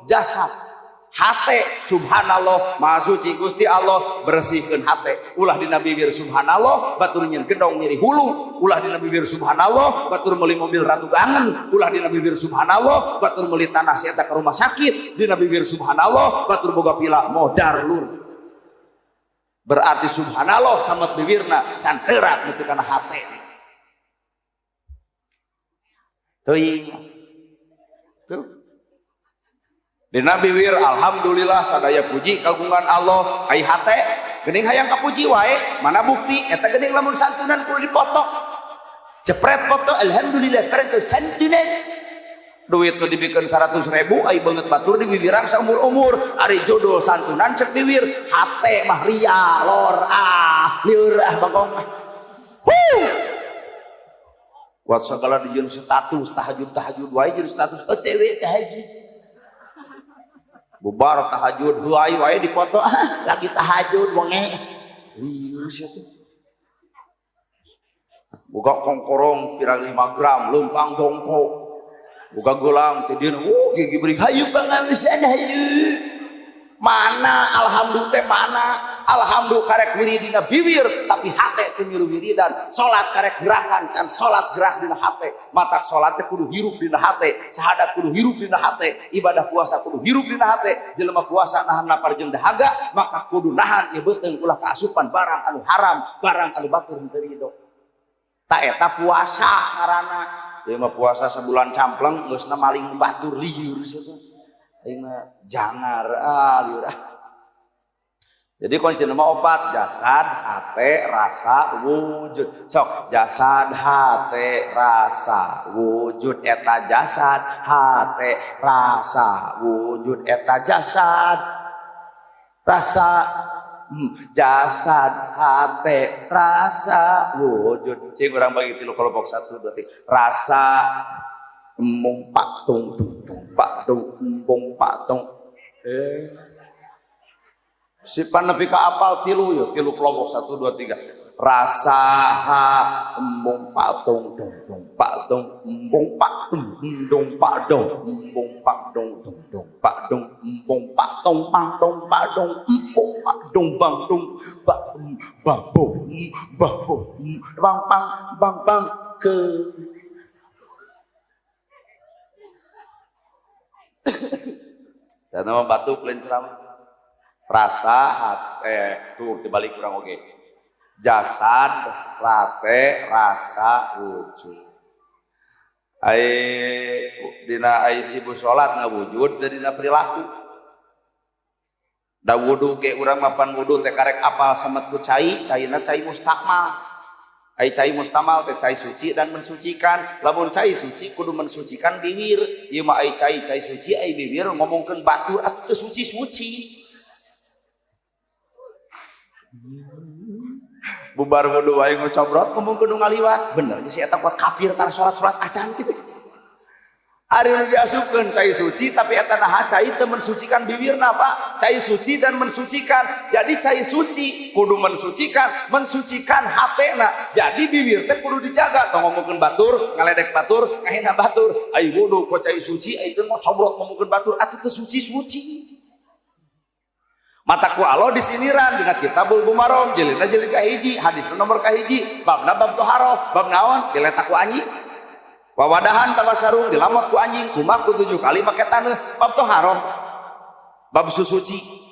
jasad hate subhanallah maha suci Gusti Allah bersihkeun hate ulah dina bibir subhanallah batur nyeun gedong nyeri hulu ulah dina bibir subhanallah batur meuli mobil ratu gangen ulah dina bibir subhanallah batur meuli tanah sieta ke rumah sakit dina bibir subhanallah batur boga pila modar lur berarti subhanallah samet bibirna can teurat nepi kana hate teuing tuh dina bibir alhamdulillah sadaya puji kagungan Allah ai hate geuning hayang kapuji wae mana bukti eta geuning lamun santunan kudu dipoto cepret foto alhamdulillah keren teh santunan duit nu dibikeun 100.000 ai beungeut batur di bibirang saumur-umur ari jodoh santunan cek bibir hate mah ria lor lieur bagong wat segala dijieun status tahajud wae jeung status OTW tahajud bubar tahajud huai wae dipoto lagi tahajud wonge liur sia teh boga kongkorong pirang 5 gram leumpang dongko boga gelang teh dieun gigi beuring hayu pangawisan hayu mana alhamdulillah teh mana alhamdulillah karek wiridina bibir tapi hate teu miru wiridan salat karek gerakan can salat gerak dina hate matak salat teh kudu hirup dina hate sahadat kudu hirup dina hate ibadah puasa kudu hirup dina hate jelema puasa nahan lapar jeung dahaga maka kudu nahan ieu beuteung ulah kaasupan barang anu haram barang anu batur teu ridho ta eta puasa ngaranna ieu mah puasa sabulan campleng geusna maling batur lieur sia ayeuna jangar liur jadi kunci nama opat jasad hate rasa wujud sok jasad hate rasa wujud eta jasad hate rasa wujud eta jasad rasa jasad hate rasa wujud cing urang bagi tilu kelompok 1 2 3 rasa embung patung patung embung patung si panepi ka apal tilu yo tilu kelompok 1 2 3 rasa ha embung patung dong patung embung patung dong padong embung patung dong padong embung patung patung padong embung patung bangtung bang bang bang ke dan nama batuk lain ceramah rasa hate tuh dibalik kurang oke jasad rate rasa wujud dina ibu sholat ngawujud dari dina perilaku Da wudu ge urang mapan wudu teh karek apal samet ku caina cai mustakmal. Ai cai mustamal teh cai suci dan mensucikan. Lamun cai suci kudu mensucikan bibir. Ieu mah ai cai suci ai bibir ngomongkeun batur atuh teu suci-suci. Bubar wudu wae ngocobrot ngomongkeun nu ngaliwat. Bener geus eta kuat kafir tara salat-salat acan kitu. Ari nu diasupkeun cai suci tapi eta naha cai teu mensucikan bibirna Pak. Cai suci dan mensucikan. Jadi cai suci kudu mensucikan hatena. Jadi bibir teh kudu dijaga. Tong ngomongkeun batur, ngaledek batur, ngahina batur. Ai wudu ku cai suci, ai teu ngocobrot ngomongkeun batur atuh teu suci-suci. Mataku Allah disiniran dina kitabul bumarom jilidna jilid kahiji hadis nomor kahiji babna bab toharoh bab naon dileta ku anjing wawadahan tawasarung dilamot ku anjing kumaha ku 7 kali make taneuh bab toharoh bab susuci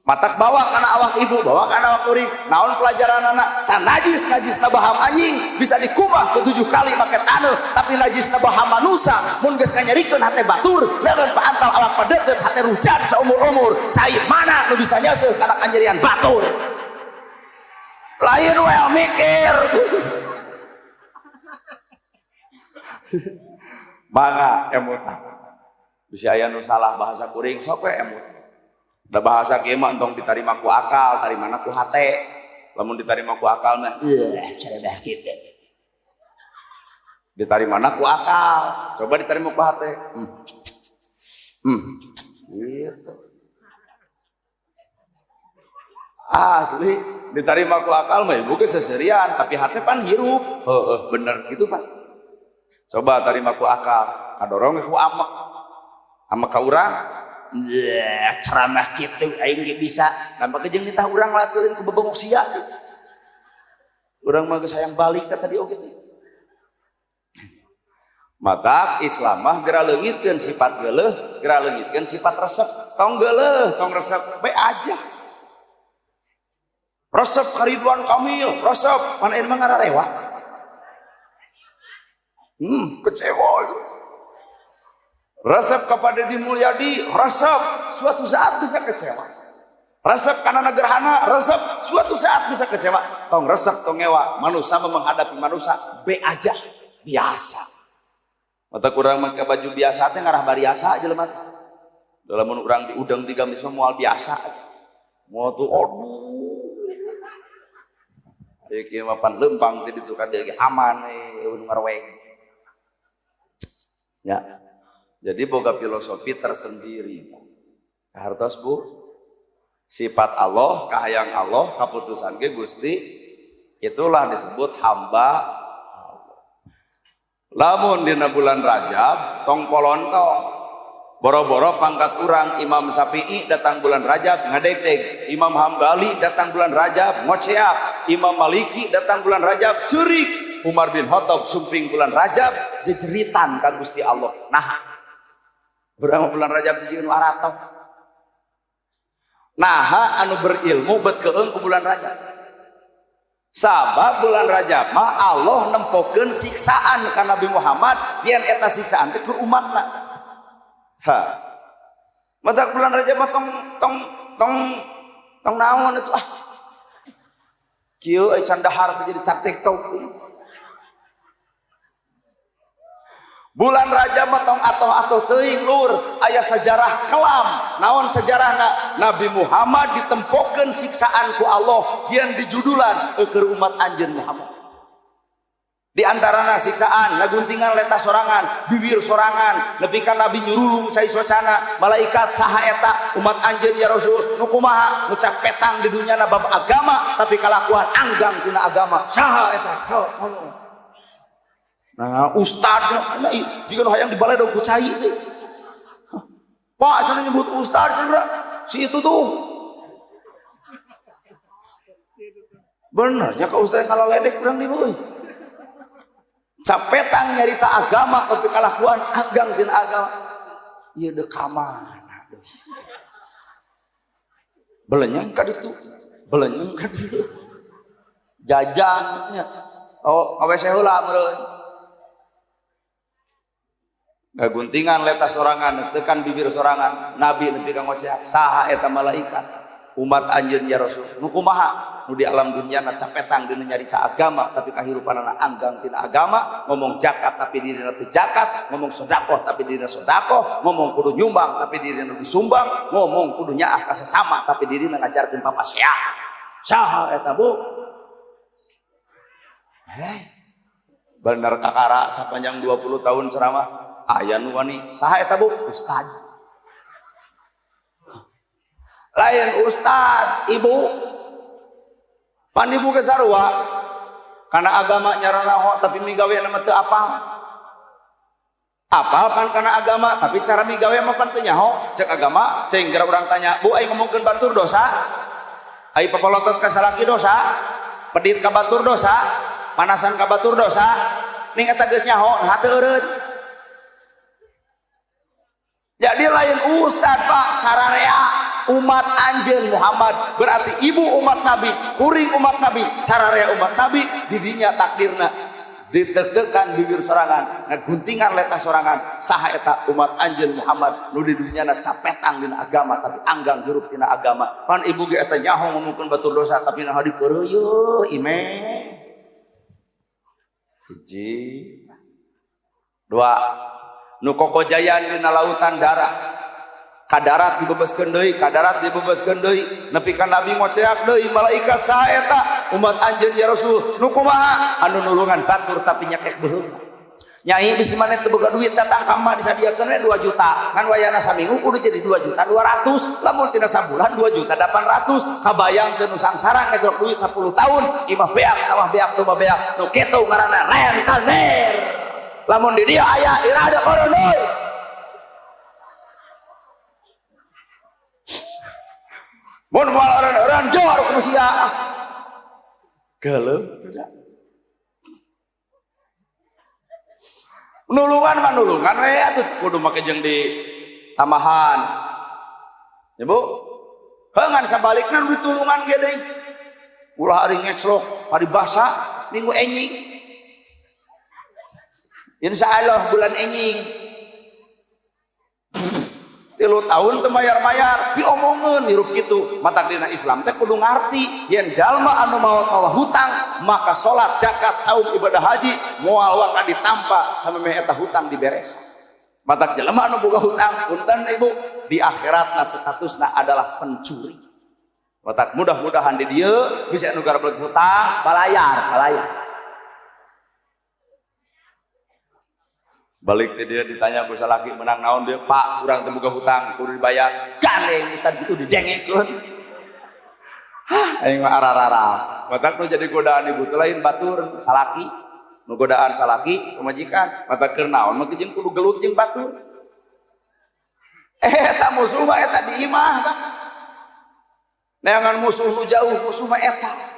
matak bawa kana awak ibu bawa kana awak kuring naon pelajaran anak sanajis najisna baham anjing bisa dikumah ku 7 kali make taneuh tapi najisna baham manusia mun geus kanyarikeun hate batur leungeun paantal awak padeukeut hate rujan saumur-umur cai mana nu bisa nyeuseuk kana kanjerian batur lain we mikir mangga emutan bisa aya nu salah bahasa kuring sok we emut da bahasa kieu mah entong ditarima ku akal, tarimana ku hate. Lamun ditarima ku akal mah cerebeh kitu. Ditarimana ku akal, coba ditarima ku hate. Gitu. Asli ditarima ku akal mah ibu ge seserian, tapi hate pan hirup. Heeh, bener gitu, Pak. Coba tarima ku akal, kadorong ku amek. Amek ka urang ceramah gitu aing ge bisa nampaknya jeung nitah urang lakuin ku bebengok sia urang mah geus hayang balik ka tadi oge matak Islam mah geura leungitkeun sifat geuleuh geura leungitkeun sifat resep tong geuleuh tong resep bae aja resep Ridwan Kamil resep mana ieu mah ngararewa kecewa resep kepada Deddy Mulyadi, resep suatu saat bisa kecewa. Resep karena Gerhana, resep suatu saat bisa kecewa. Tong resep tong ngewa, manusia menghadapi manusia be aja biasa. Mata kurang make baju biasa teh ngarah bariasa aja lemah. Dalam urang di udang digamis moal biasa. Moal tuh aduh. Ieu mah pan lempang teh ditu kan dia aman nu ngarweg. Ya. Jadi boga filosofi tersendiri. Hartos Bu, sifat Allah, kahayang Allah, kaputusan ge Gusti, itulah disebut hamba Allah. Lamun dina bulan Rajab, tong polontong, boro-boro pangkat urang Imam Syafi'i datang bulan Rajab ngadeg-deg, Imam Hambali datang bulan Rajab ngoceak, Imam Maliki datang bulan Rajab curik, Umar bin Khattab sumping bulan Rajab jejeritan ka Gusti Allah. Nah, berapa bulan Rajab dijieun waratos naha anu berilmu bet keung ku bulan Rajab sabab bulan Rajab mah Allah nempokeun siksaan ka Nabi Muhammad yen eta siksaan teh ku umatna mata bulan Rajab mah tong naon itu kieu ai can dahar teh jadi taktik tok bulan Rajab mah tong atoh-atoh teuing lur aya sejarah kelam naon sejarahna Nabi Muhammad ditempokeun siksaan ku Allah yen dijudulan keur umat anjeun Muhammad di antarana siksaan ngaguntingan leta sorangan bibir sorangan nepi ka Nabi nyurulung cai socana malaikat saha eta umat anjeun ya Rasul nu kumaha ngucap petang di dunyana bab agama tapi kalakuan anggang tina agama saha eta nah ustad jika hayang dibalai dong ku cai teh Pak cenah nyebut ustad cenah si itu tuh bener nya ka ustad kalau ledek urang di euy capetang nyarita agama tapi kalakuan agang tina agama ieu deu ka mana deui belenyang ka ditu belenyang ka dieu jajannya awe heula meureun ngaguntingan leta sorangan tekan bibir sorangan Nabi nepi ka ngoceak saha eta malaikat umat anjeun ya Rasul nu kumaha nu di alam dunia na capetang dina nyarita agama tapi kahirupanana anggang tina agama, ngomong zakat tapi dirina teu zakat, ngomong sedekah tapi dirina sedekah, ngomong kudu nyumbang tapi dirina disumbang, ngomong kudu nyaah ka sesama tapi dirina ngajarkeun papasea. Saha eta Bu? Bener kakara sapanjang 20 tahun ceramah aya nu wani. Saha eta Bu? Ustad. Lain ustad, ibu pan ibu ke sarua karena agama nyaranaho tapi migawe nama teu apal kan karena agama tapi cara migawe mah pan teu nyaho cek agama cing gara urang tanya Bu aing ngomongkeun batur dosa ai papalotot ka salaki dosa pedit ka batur dosa panasan ka batur dosa ning eta geus nyaho nah teu eureud. Jadi lain ustad Pak sararea umat anjeun Muhammad berarti ibu umat Nabi, kuring umat Nabi, sararea umat Nabi, didinya takdirna ditegekan bibir sorangan, ngaguntingan letah sorangan, saha eta umat anjeun Muhammad nu di dunyana capetang dina agama tapi anggang hirup tina agama. Pan ibu ge eta nyaho ngomongkeun batur dosa tapi nah dipeureueuh imeh. Hiji, dua, nu kokojayan dina lautan darah. Kadarat dibebaskeun deui, kadarat dibebaskeun deui, nepi ka Nabi ngoceak deui malaikat saha eta umat anjeun ya Rasul nu kumaha anu nulungan batur tapi nyakek beuheung. Nyai bisi maneh teu boga duit datang ka mah disadiakeun 2 juta ngan wayana saminggu kudu jadi 2 juta 200 lamun tina sabulan 2 juta 800 kabayang teu nu sangsara ngejelok duit 10 tahun imah beak sawah beak tuh beak nu kitu ngaranna rentenir. Lamun di dieu aya irada koron deui. Mun moal orang-orang jor ku sia. Galeu tidak. Nulungan mah nulungan we atuh kudu make jeung di tamahan. Ya Bu. Heungan sabalikna nu ditulungan ge deui. Ulah ari ngeclok, paribasa minggu enjing. Insyaallah bulan enjing. 3 tahun teu mayar-mayar diomongkeun hirup kitu. Matak dina Islam teh kudu ngarti yen jalma anu maot mawa hutang maka salat, zakat, saum, ibadah haji moal waka ditampa samemeh eta hutang diberes. Matak jelema anu boga hutang punten Ibu di akhiratna statusna adalah pencuri. Matak mudah-mudahan di dieu bisa anu garableg hutang balayar. Balik ke dia ditanya ku salaki menang naon dia Pak urang teu boga hutang kudu dibayar gandeng ustad gitu didengekeun. Aing mah ararara matak nu jadi godaan ibu teh lain batur salaki nu godaan salaki pamajikan matak keur naon mah jeung kudu gelut jeung batur eta musuh mah eta di imah tah neangan musuh nu jauh musuh mah eta.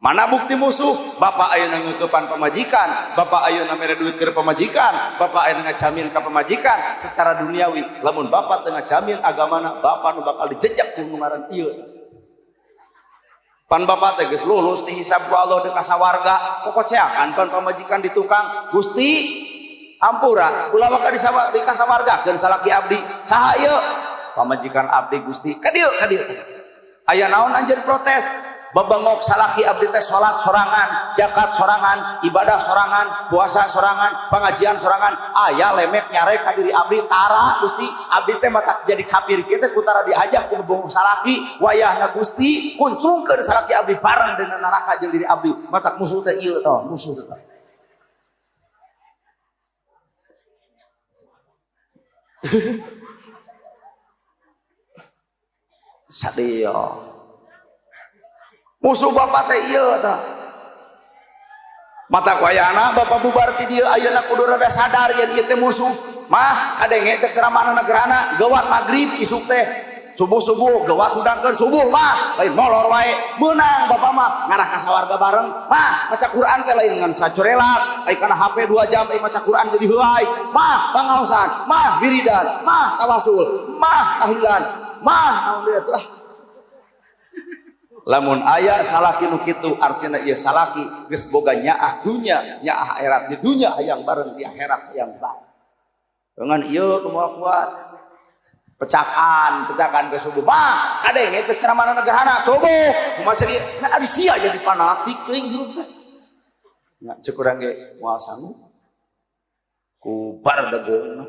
Mana bukti musuh? Bapak ayeuna ngeukepan pamajikan, bapak ayeuna mere duit keur pamajikan, bapak ayeuna ngajamin ka pamajikan secara duniawi. Lamun bapak teu ngajamin agamana, bapak nu bakal dijejak ku ngaran ieu. Pan bapak teh geus lulus dihisab ku Allah di kasawarga, kokoceakan pan pamajikan di tukang, Gusti ampura, ulah maka di kasawargakeun salaki abdi. Saha ieu? Pamajikan abdi Gusti. Ka dieu. Aya naon anjeun protes? Babengok salaki abdi teh salat sorangan, zakat sorangan, ibadah sorangan, puasa sorangan, pengajian sorangan. Aya lemek nyare ka diri abdi tara Gusti, abdi teh mata jadi kafir kieu teh kutara diajak ku bengok salaki, wayahna Gusti kuncungkeun salaki abdi bareng dengan neraka jeung diri abdi. Mata musuh teh ieu tah, musuh teh. Sadio musuh bapak teh ieu tah. Mata wayana bapak bubar ti dieu ayeuna kudu rada sadar yen ieu teh musuh. Mah kadenge cek ceramahna negerana geuwat magrib isuk teh subuh-subuh geuwat hudangkeun subuh mah lain molor wae meunang bapak mah ngarah ka sawarga bareng mah maca Quran teh lain ngan sacorelat ai kana HP 2 jam ai maca Quran jadi heuai mah pangaosan mah wiridan mah tawasul mah tahlilan mah naon deui tah. Lamun aya salaki nu kitu artina ieu salaki geus boga nyaah dunya nyaah akhirat di dunya hayang bareng di akhirat hayang bareng dengan ieu nu moal kuat pecakan ke subuh mah kadang ngecek ceramah negarana subuh kumaha ceuk nah ari sia jadi fanatik teuing hirup teh nya ceuk urang ge moal sanggup kubar dageuna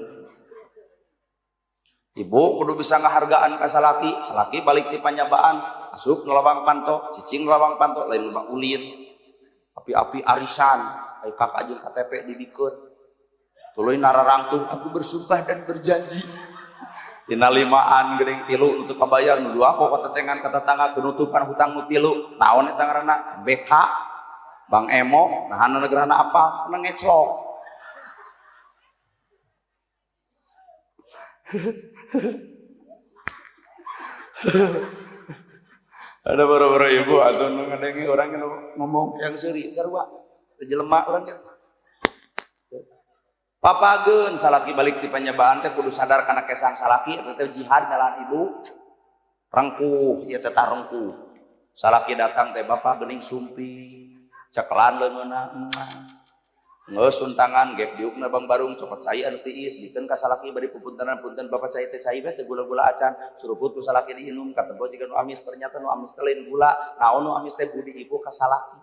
ibu kudu bisa ngahargaan ka salaki balik ti panyabaan asup nu lawang panto cicing lawang panto lain loba ulin api-api arisan ai kakak jeung KTP didikeun tuluy nararangtung aku bersumpah dan berjanji tina limaan geuning 3 untuk kabayar nu 2 kok tetengan ka tetangga penutupan hutang nu 3 naon eta ngaranna BK Bang Emo nahanna negarana apa na ngeclok ada beberapa ibu atau ngedengi orang yang ngomong yang seri sarua jelema urang ya papageun salaki balik ti panyabaan teh kudu sadar kana kesan salaki eta teh jihad ngalan ibu rengkuh ieu teh tarengkuh salaki datang teh bapa geuning sumpi cekelan leungeunna geus suntangan gep diukna Bang Barung cokot cai anu tiis bikeun ka salaki bari pupuntenan punten bapa cai teh cai teh gula-gula acan suruput ku salaki diinum katempo jiga nu amis ternyata nu amis teh lain gula naon nu amis teh budi ibu ka salaki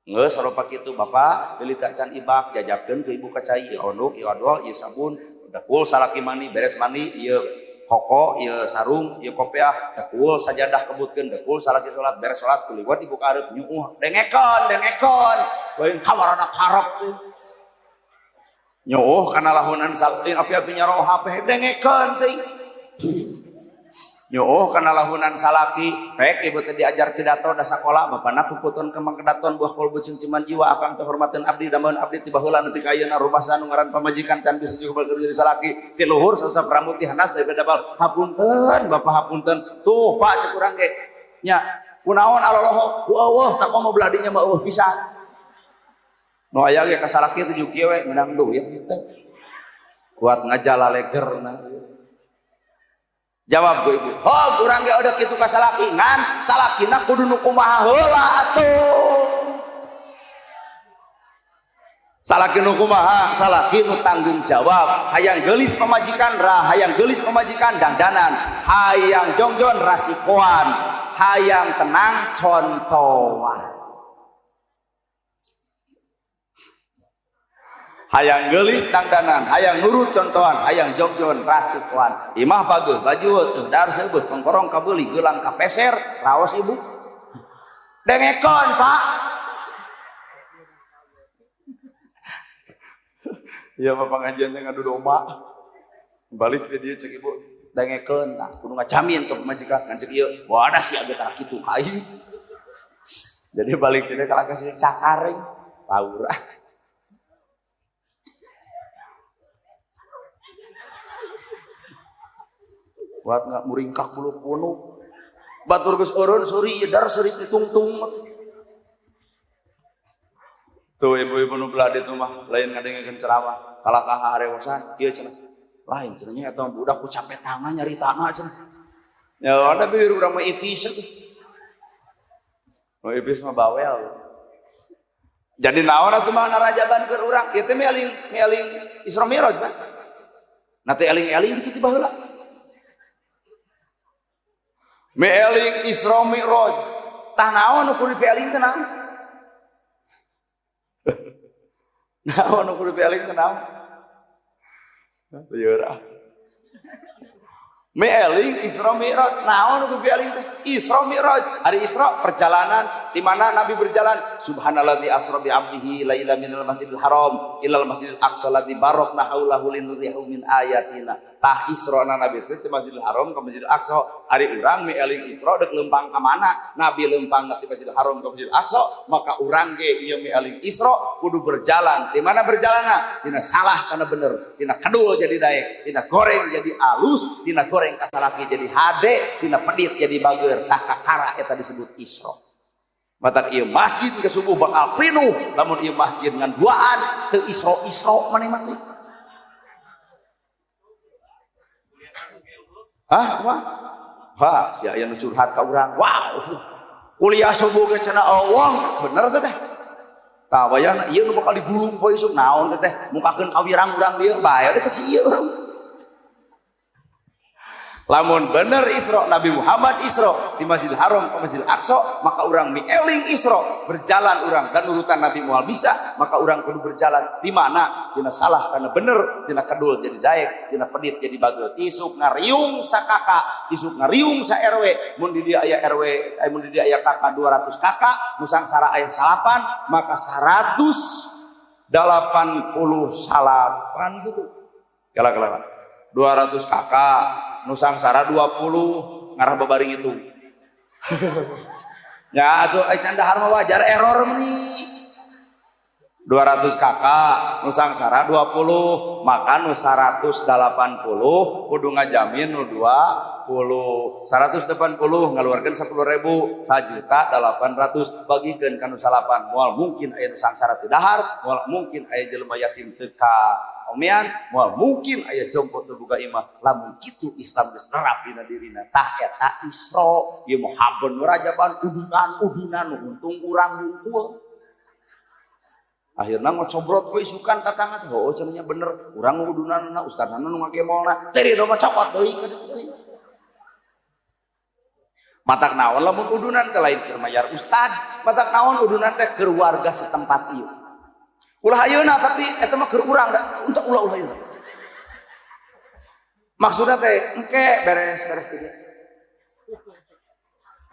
geus sarupa kitu bapa deuli acan ibak jajabkeun ke ibu ka cai ieu ondok ieu odol ieu sabun dekul salaki mandi beres mandi ieu koko ieu sarung ieu kopiah dekul sajadah kebutkeun dekul salaki salat beres salat kuliwat ibu ka hareup nyuuh dengekon lain kawarana karep tuh nyuuh kana lahunan salaki api-api nyaroh HP dengekon teuing nyuuh kana lahunan salaki rek ibu teh diajar pidato da sakola bapana puputon kemang kedaton buah kolbu cengceman jiwa akang teh hormateun abdi dameun abdi ti baheula nepi ka ayeuna rumasan nu ngaran pamajikan can bisa juga bal jadi salaki ti luhur sasap rambut ti hanas daripada bal hapunten bapak hapunten tuh pak cek urang ge nya kunaon aloloho ku eueuh tak komo belah dinya mah eueuh pisan nu aya ge ka salaki teh juki we menang duit teh kuat ngajalalegerna jawab ku ibu oh urang ge udah kitu ka salaki ngan salakina kudu nu kumaha heula atuh salaki nu kumaha salaki nu tanggung jawab hayang geulis pamajikan hayang geulis pamajikan dangdanan hayang jongjon rasikoan hayang tenang contohan hayang geulis dangdanan hayang nurut contohan hayang jogjon rasikuan imah bagus baju teu dar seubeuh kongkorong kabeuli geulang kapeser raos ibu dengekon pak ieu mah pangajian teh ngadu domba balik teh dieu cek ibu dengekon tah kudu ngacamin ke pamajikan ngan cek ieu wadah sia ge tah kitu kai jadi balik teh ka kasih cakaring paurah buat nggak muringkak bulu punuk batur geus eureun suri dar suri ditungtung tuh ibu-ibu nu belah ditu mah lain ngadengekeun ceramah kalakah harewosan ieu cenah lain cenah nya eta budak ku capek tangan nyari tanah cenah ya ada bieu urang mah ipis nu ipis mah bawel jadi naon atuh mah narajaban keur urang ieu teh mealing Isra Mi'raj kan na teh eling-eling kitu baheula meeling Isra Mi'raj tah naon nu kudu dieling teh naon naon nu kudu dieling teh naon lieur meeling Isra Mi'raj naon nu kudu dieling teh Isra Mi'raj hari Isra perjalanan di mana Nabi berjalan subhanallazi asra bi 'abdihi laila minal masjidil haram ilal masjidil aqsa ladzi barakna haulahu linuriyahu min ayatina tah Isrona Nabi teh di Masjidil Haram ke Masjidil Aqsa ari urang meeling Isra deuk lempang ka mana Nabi lempang ti Masjidil Haram ke Masjidil Aqsa maka urang ge ieu meeling Isra kudu berjalan di mana berjalanna tina salah kana bener tina kedul jadi daek tina goreng jadi alus tina goreng ka salaki jadi hade tina pedit jadi bager tah kakara eta disebut Isra matak ieu masjid ke subuh bakal pinuh lamun ieu masjid ngan duaan teu Isra maneh mah teh hah wah ha si aya nu curhat ka urang wow kuliah subuh ge cenah Allah bener teh tah wayahna ieu nu bakal digulung poe isuk naon teh mukakeun kawirang urang dieu bae teh cek si ieu urang Lamun bener Isra Nabi Muhammad Isra di Masjidil Haram ke Masjidil Aqsa, maka orang mieling Isra berjalan orang dan urutan Nabi Muhammad bisa, maka orang kudu berjalan di mana tina salah karena bener, tina kedul jadi daek, tina pedit jadi bagel, isuk ngariung sakaka, isuk ngariung sa RW, mun di dia aya RW, mun di dia aya kakak 200 kakak, nusang sara aya salapan, maka 180 salapan gitu. Kala 200 kakak nusang sara 20 ngarah babaring itu. Ya atuh ai candahar mah wajar error nih. 200 kakak nusang sara 20 maka nu 180 kudu ngajamin nu 20. 180 ngaluarkeun 10.000 1.800.000 bagikeun ka nu salapan. Moal mungkin aya nusang sara teu dahar, moal mungkin aya jelema yatim teu ka omean, moal mungkin aya jongkok terbuka imah. Lamun kitu Islam geus nerap dina dirina tah eta Isra ieu mah haben rajaban udunan untung urang hungkul. Akhirna ngocobrot we isukan tatangga teh heuh cenanya bener urang udunanna ustadna nu ngagemolna teu do mah copot deui ka ditu. Matak naon lamun udunan teh lain keur mayar ustad, matak naon udunan teh keur warga setempat ieu. Ulah ayeuna tapi eta mah keur urang untuk ulah ayeuna. Maksudna teh engke beres-beres teh.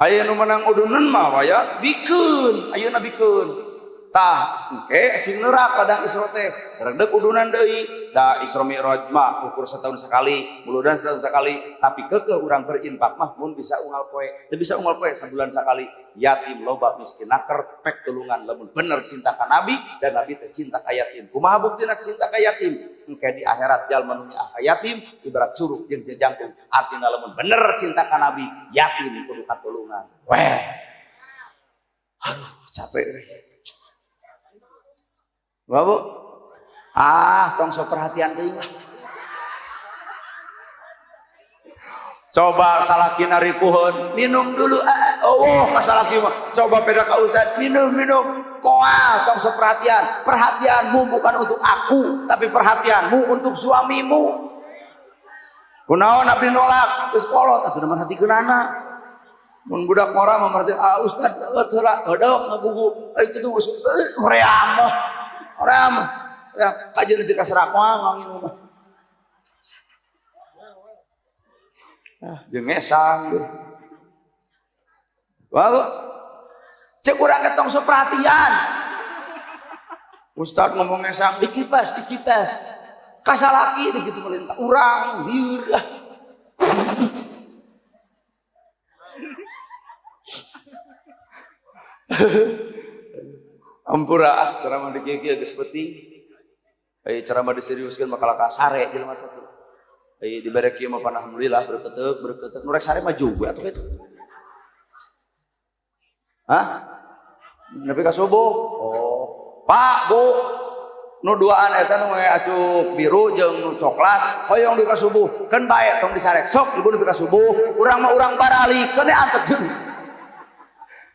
Aya nu menang udunan mah waya bikeun, ayeuna bikeun. Tah engke sing neurak kadang Isra teh redeg udunan deui. Da Isra Mi'raj mah ukur setahun sekali, muludan setahun sekali, tapi keukeuh urang berinfak mah mun bisa unggal poe. Teu bisa unggal poe sabulan sakali. Yatim loba miskin naker pek tulungan lamun bener cinta ka Nabi dan Nabi teh cinta ka yatim. Kumaha buktina cinta ka yatim? Engke di akhirat jalma nu nyaah ka yatim ibarat curug jeung jejangkung. Artina lamun bener cinta ka Nabi, yatim kudu katulungan. Weh. Aduh, capek we. Bu, tong sok perhatian teuing lah. Coba salaki naripuheun, minum dulu. Kasalaki mah. Coba peda ka ustad, minum. Moal tong sok perhatian. Perhatianmu bukan untuk aku, tapi perhatianmu untuk suamimu. Kunaon abdi nolak, geus kolot atuh mah hatikeunana. Mun budak ngora mah marti ustad heula hedeuh ngagugu. Ai kitu hoream mah. Hoream. Ya kajeun teh kasrak ngangin mah. Jeung ngesang deh. Wah, cek urang ketong sok perhatian. Ustad ngomong ngesang dikipas. Kasalaki begitu melintang urang lieur. Ampura ceramah di kieu geus penting. Ai ceramah diseriuskeun makalah kasare jelema teh. Ai dibere kieu mah alhamdulillah bereukeut. Nu rek sare mah juga atuh kitu. Hah? Nepi ka subuh. Oh, Pak, Bu. Nu duaan eta nu acuk biru jeung nu coklat, hoyong di ka subuh. Keun bae tong disarek. Sok ibu nepi ka subuh, urang mah urang barali, keun antep jeung.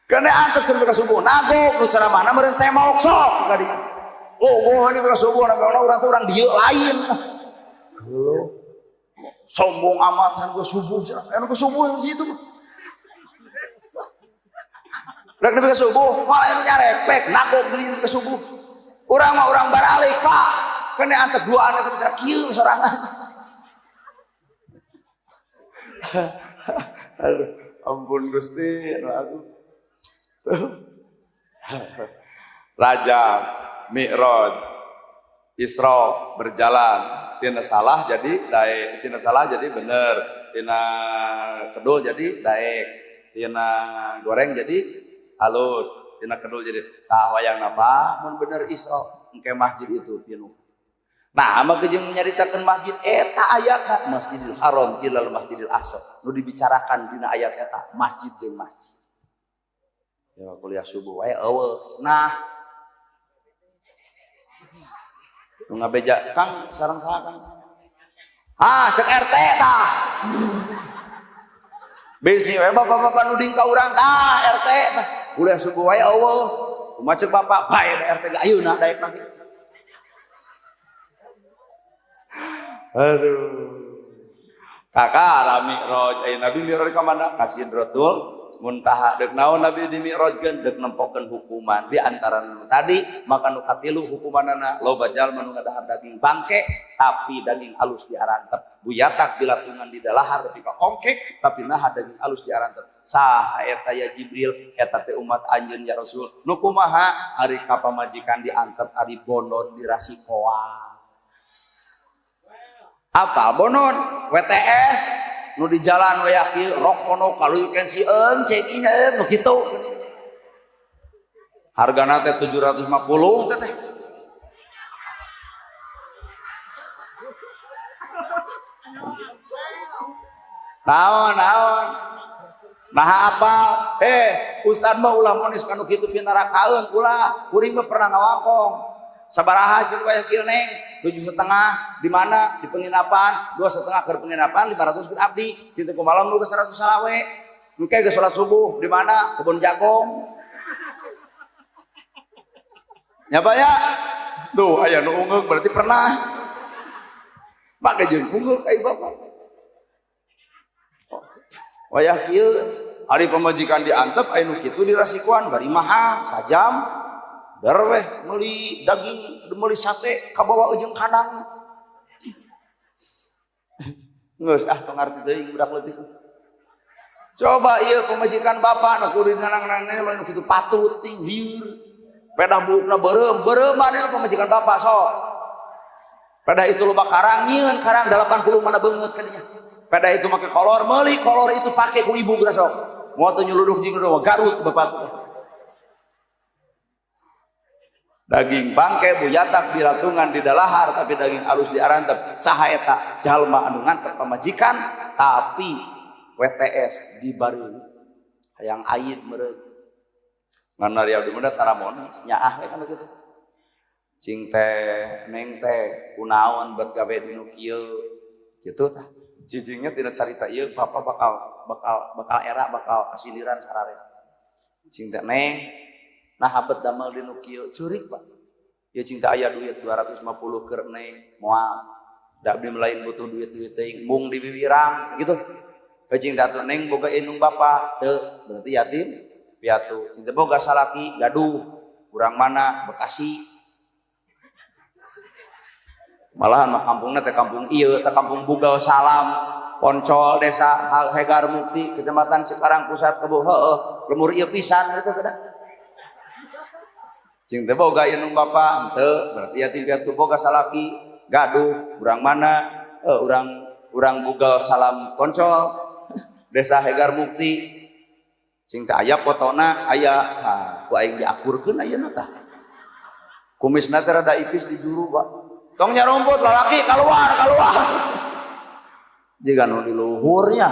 Keun antep jeung ka subuh. Nagok nu ceramahna meureun teh maok sok ka dieu. Oh, nepi ka subuh urang teh urang dieu lain. Heuh. Sombong amatan gua subuh cenah. Anu ka subuh di situ. Rek nepi ka subuh, malah anu nyarepek, nagok deui ke subuh. Urang mah urang baralik, Pak. Kene antep duaan eta bicara kieu sorangan. Aduh, ampun Gusti, aku. Rajab, Mi'raj, Isra berjalan, tina salah jadi daek, tina salah jadi bener, tina kedul jadi daek, tina goreng jadi halus, tina kedul jadi tah wayang napa mun bener Isra engke masjid itu pinuh. Nah, maka jeung nyaritakeun masjid eta ayatna Masjidil Haram ilal Masjidil Aqsa. Nu dibicarakan dina ayat eta masjid jeung masjid. Ya kuliah subuh wae eueuh cenah. Nu ngabeja Kang sareng saha Kang? Cek RT tah. Bisi we bapak-bapak nuding ka urang tah RT tah. Kuliah subuh wae eueuh. Kumaha ceuk bapak bae RT ge ayeuna daek lagi. Aduh. kakak rami roj nabi miroj ka mana ka Sidratul Muntaha deuk naon nabi di mirojkeun deuk nempokeun hukuman di antara tadi maka nu katilu hukumanana loba jalma nu ngadahar daging bangke tapi daging alus diarantep buyatak bilatungan di dalahar tapi ka ongkek tapi naha daging alus diarantep saha eta ya Jibril eta teh umat anjeun ya Rasul nu kumaha ari ka pamajikan diantep ari bonon dirasikoa apa bonon WTS nu di jalan we yakin rok kono kaluyukeun sieun cek ina nu kitu hargana teh 750 teh naon nah apa ustad mah ulah monis kanu kitu pinarakaeun ulah kuring mah pernah ngawangkong sabaraha sih kayak kieu neng 7,5 di mana di penginapan 2,5 ke penginapan 500 ke abdi cinta ku malam nu geus 100 salawe engke geus salat subuh di mana kebun jagung nya baya tuh aya nu ungeuk berarti pernah make jeung ungeuk ai bapak wayah kieu ari pamajikan diantep aya nu kitu dirasikuan bari mahal sajam darweh meuli daging meuli sate kabawa ujung kandang geus tong arti teuing budak leutik coba ieu pamajikan bapak nu kudu nanang-nanang nu kitu patut ting lieur pedah buukna beureum maneh pamajikan bapak sok pedah itu loba karang nyieun karang 80 mana beungeut ka dinya pedah itu make kolor meuli kolor itu pake ku ibu geura sok moal teu nyeluduk jeung Garut bapak daging bangke buyatak dilatungan di dalahar tapi daging alus diarantep saha eta jalma anu ngantep pamajikan tapi WTS dibareuli hayang aid meureun ngan ari abdi mah tara monis nyaah we kan kitu cing teh neng teh kunaon bet gawe dinu kieu kitu tah jijingnya tina carita ieu bapak bakal era bakal kasiliran sarare cing teh neng nah habet damel dinu kieu curik Pak ya cinta aya duit 250 keur neng moal da abdi lain butuh duit-duit teuing mung di wiwirang gitu cing atuh neng boga indung bapa teu berarti yatim piatu cinta boga salaki gaduh urang mana Bekasi malahan mah kampungna teh kampung ieu teh kampung Bugal Salam Poncol desa Hegar Mukti kecamatan Cikarang Pusat Kebo heueuh lemur ieu pisan eta beda cing teh boga indung bapa henteu berarti yatim piatu boga salaki gaduh urang mana urang Bugal Salam Poncol desa Hegar Mukti cing teh aya fotona aya ku aing diakurkeun ayeuna tah kumisna teh rada ipis di juru Pak tong nya rumput lalaki keluar jiga nu di luhurnya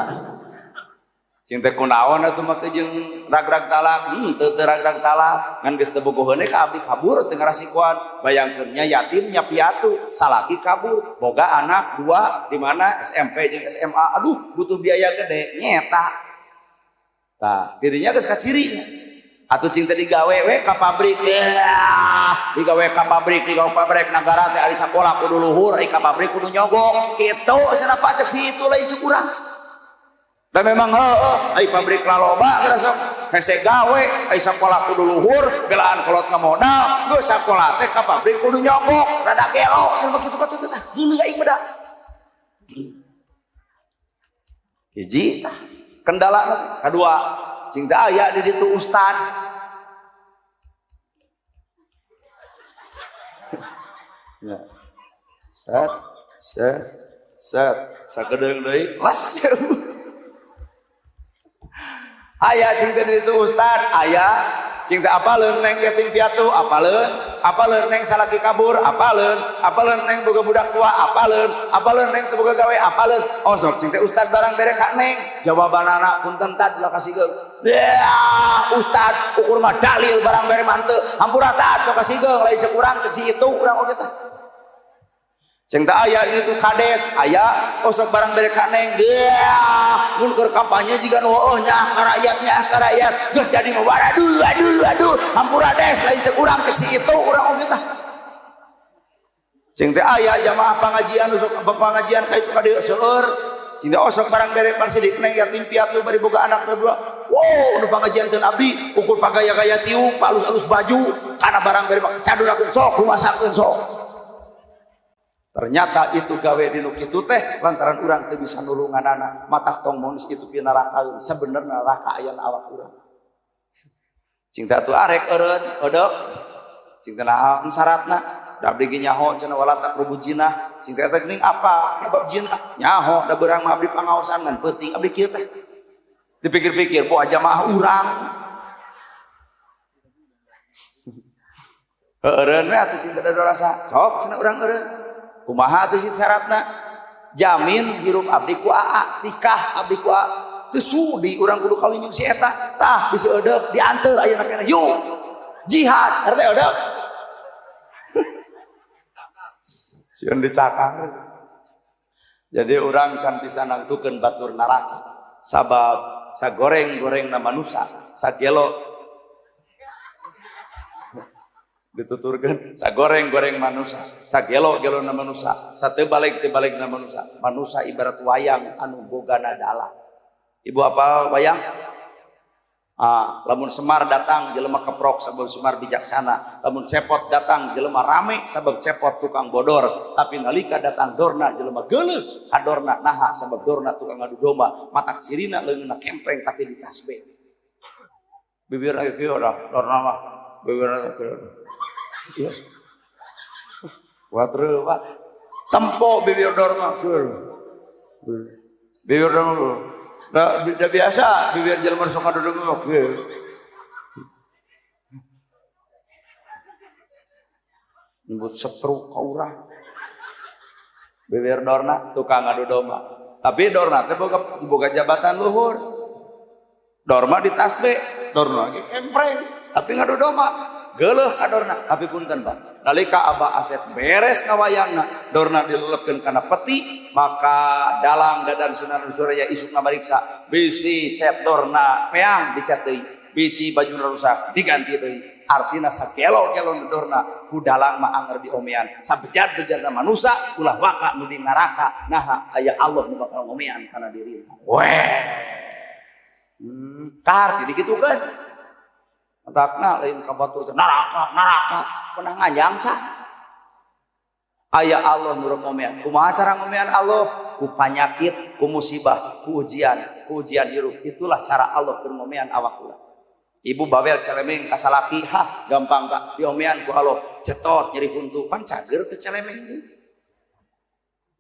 cing teh kunaon atuh mah teh jeung ragrag talak teu ragrag talak ngan geus teu bogoheun ka abdi kabur teu ngarasikoan bayangkeun nya yatim nya piatu salaki kabur boga anak 2 di mana SMP jeung SMA aduh butuh biaya gede nyeta tah dirinya geus kacirinya atuh cing teh digawe we ka pabrik digawe ka pabrik nagara teh ari sakola kudu luhur ai ka pabrik kudu nyogok kitu cenah pacek si itu lain cuk urang da memang ai pabrik laloba geura sok hese gawe ai sakola kudu luhur belaan kolot ngamodal geus sakola teh ka pabrik kudu nyogok rada gelo cenah kitu katuh tah heuleung aing mah da hiji tah kendalana kadua cing teh aya di ditu ustad ya set sakedeung deui las aya cing teh di ditu ustad aya cing teh apaleun neng yatim piatu apaleun neng salaki kabur apaleun neng boga budak tua apaleun neng teu boga gawe apaleun oh sok cing teh ustad barang bere ka neng jawabanana punten tad ulah kasihkeun ustad ukur mah dalil barang bere manteu hampura tad teu kasihkeun lain cek urang cek si itu urang oge tah cing teh aya itu kades aya osok barang bere ka neng mun keur kampanye jiga nu heueuh nya ka rakyat geus jadi mah aduh hampura des lain cek urang cek si itu urang oge tah cing teh aya jamaah pangajian usuk pengajian ka itu ka dieu seueur Cinta osok barang bere parsidik neng yatim piatu bari boga anak dua. Wow, nu pangajianteun abdi ukur pagaya-gaya tiung, palus-alus baju, karena barang bere cadurakeun sok, rumasakeun sok. Ternyata itu gawe dinu kitu teh lantaran urang teu bisa nulunganana, matak tong monis kitu pi neraka. Sebenarnya neraka aya awak urang. Cinta tu arek eureun, odok. Cinta naon syaratna? Da abdi ge nyaho cenah wala tak rubu jinah. Cinta teh geuning apa? Bab jinah. Nyaho da beurang mah abdi pangaosan ngan peuting abdi kieu teh. Dipikir-pikir po aja mah urang. Eureun we atuh cinta da rasa. Sok cenah urang eureun. Kumaha atuh syaratna? Jamin hirup abdi ku aa, nikah abdi ku aa. Teu sudi urang kudu kawin jeung si eta. Tah bisi eudeup dianteur ayeuna keneh. Yuk. Jihad, erte eudeup. Sieun dicakar. Jadi orang can pisan nangtukeun batur neraka. Sabab sagoreng-gorengna manusia, sagelo dituturkeun sagoreng-goreng manusia, sagelo-gelona manusia, satebalik-tebalikna manusia. Manusia ibarat wayang anu bogana dalang. Ibu apa wayang? Lamun Semar datang jelema keprok sabab Semar bijaksana, lamun Cepot datang jelema rame sabab Cepot tukang bodor, tapi nalika datang Dorna jelema geuleuh ka Dorna naha sabab Dorna tukang adu domba, matak cirina leungeunna kempreng tapi di tasbih. Bibir aya kieu dah Dorna mah bibirna kieu. Ieu. Watreu Pak. Tempo bibir Dorna kieu. Bibir Dorna udah biasa bibir jelema sok duduk oke. Nyebut setruk ka urang. Bibir Dorna tukang adu domba. Tapi Dorna teh boga jabatan luhur. Dorma di tasbih, Dorna ge kempreng, tapi ngadu domba. Geuleuh ka Dorna, tapi punten Pak. Nalika Abah Asep beres ngawayangna, Dorna dilelepkeun kana peti, maka dalang dadan Sunan Suraya isuk ngabariksa, bisi cet Dorna peang dicat deui, bisi bajuna rusak diganti deui. Artina sakelo-kelo Dorna ku dalang mah anger diomean, sabejat-bejatna manusia ulah waka nu di neraka. Nah, aya Allah nu bakal ngomean kana dirina. Weh. Kahar dikitukeun. Antakna lain kabatur neraka pernah nganyang can. Aya Allah nurut ngomean. Kumaha cara ngomean Allah? Ku panyakit, ku musibah, ku ujian hirup. Itulah cara Allah keur ngomean awak urang. Ibu bawel celemeng ka salaki, gampang tak diomean ku Allah. Cetot nyeri huntu, pan cager teh celemeng ieu.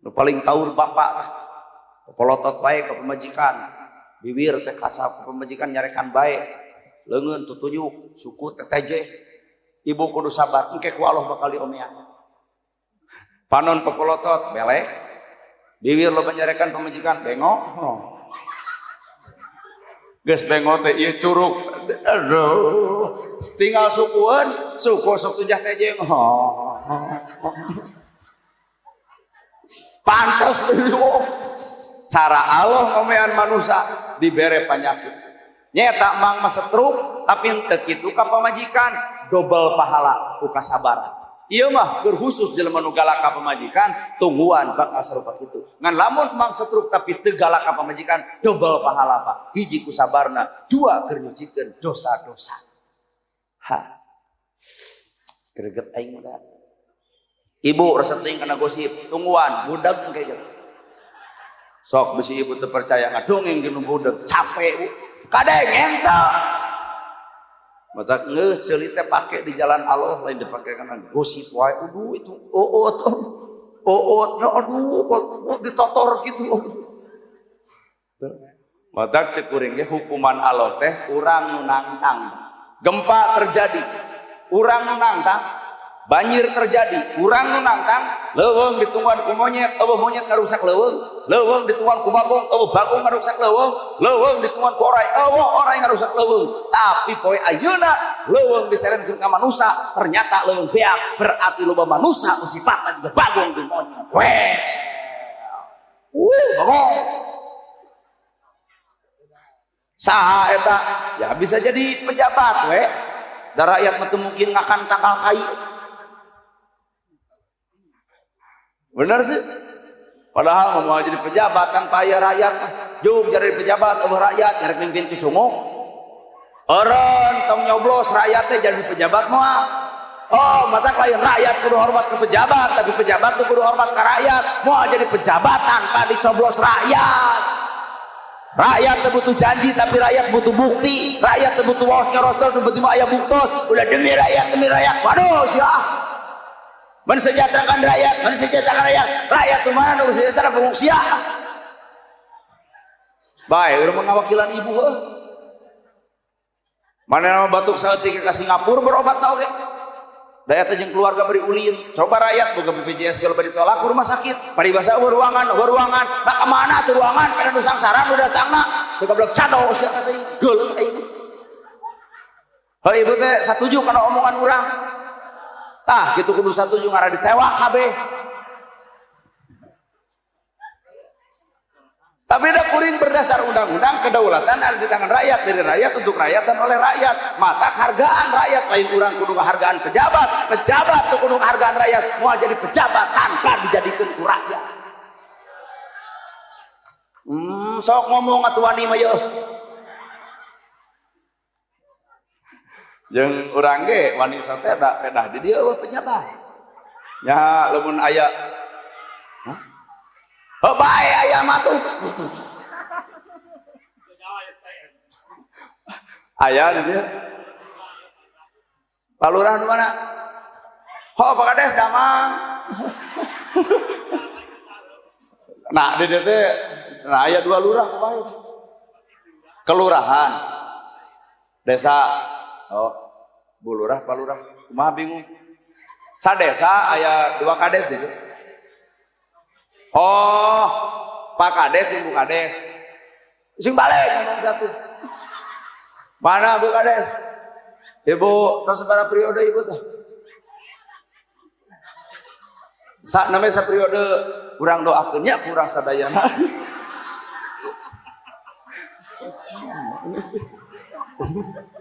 Nu paling taur bapak tah. Polotot bae ka pemajikan. Bibir teh ka pemajikan nyarekan bae. Leungeun tutunyuk suku tetejeh. Ibu kudu sabar engke ku Allah bakal diomean. Panon pepolotot belek. Bibir lo menyarekan pemajikan bengok. Geus bengok teh ieu curug. Aduh. Tinggal sukueun, suku sok tujah tejeng. Pantes deui. Cara Allah ngomean manusia dibere panyakit. Nyata mang masetruk tapi teu kitu ka pamajikan dobel pahala ku kasabaran. Ieu mah keur khusus jelema nu galak ka pamajikan tungguan bakal sarupa kitu. Ngan lamun mang setruk tapi teu galak ka pamajikan dobel pahala Pak. Hiji ku sabarna, dua keur nyucikeun dosa-dosa. Greget aing mah. Ibu resep teuing kana gosip, tungguan budak engke gitu. Sok bisi ibu teu percaya ngadongeng jeung budak capek Bu. Kadang entah mata ngeus ceuli teh pake di jalan Allah lain dipake kana gosip wae. Aduh itu aduh kok ditotor gitu. Mata cek kuring ge hukuman Allah teh urang nu nangtang. Gempa terjadi, urang nu nangtang. Banjir terjadi, urang nu nangtang, leuweung ditungguan ku monyet, eueuh monyet ngarusak leuweung, leuweung ditungguan ku bagong, eueuh bagong ngarusak leuweung, leuweung ditungguan ku oray, eueuh oray ngarusak leuweung. Tapi poe ayeuna leuweung diserenkeun ka manusia, ternyata leuweung beak, berarti loba manusia nu sifatna juga bagong jeung monyet. Weh. Bagong. Saha eta? Ya bisa jadi pejabat we. Da rakyat mah teu mungkin ngakan tangkal kai. Benar tuh, Padahal mau jadi pejabat kan payah rakyat. Juk jadi pejabat eueuh rakyat nyarek mimpin cucunguk. Eureun tong nyoblos rakyatnya jadi pejabat moal. Oh, mata lain rakyat kudu hormat ke pejabat, tapi pejabat kudu hormat ke rakyat. Moal jadi pejabat tanpa dicoblos rakyat. Rakyat butuh janji, tapi rakyat butuh bukti. Rakyat butuh waos nyorostor, butuh aya buktos. Udah demi rakyat. Waduh, siapa? Mensejahterakan rakyat. Rakyat tuh mana nu sejahtera pengungsi ya. Baik, urang mengawakilan ibu heuh. Mana nama batuk saeutik ke Singapura berobat tau ge. Daya teh jeung keluarga beri ulin. Coba rakyat boga BPJS kalau bari tolak ke rumah sakit. Paribasa ruangan. Nah kemana tuh ruangan? Kana nu sangsaran nu datangna. Teu goblok cado sia teh. Geuleuh ibu. Heuh ibu teh satuju kana omongan urang. Tah gitu kudu satuju ngara ditewak kabeh. Tapi dah kuring berdasar undang-undang kedaulatan ada di tangan rakyat, dari rakyat untuk rakyat dan oleh rakyat. Mata hargaan rakyat lain urang kudu hargaan pejabat tuh kudu hargaan rakyat. Mau jadi pejabat tanpa dijadikan ku rakyat. Sok ngomong atuh wani mah yeuh. Jeung urang ge wani teh da pedah di dieu pejabat. Nya lamun aya bae aya mah tuh. Aya di dieu. Palurah di mana? Pak Kades damang. Nah, di dieu teh aya 2 lurah bae. Kelurahan. Desa. Oh, bulurah, palurah, kumaha bingung. Sadesa aya 2 kades gitu. Oh, Pak Kades jeung Bu Kades. Sing balik ngomong satu. Mana Bu Kades? Ibu, tos sabaraha periode ibu teh? Namanya saperiode urang doakeun nya ku urang sadayana.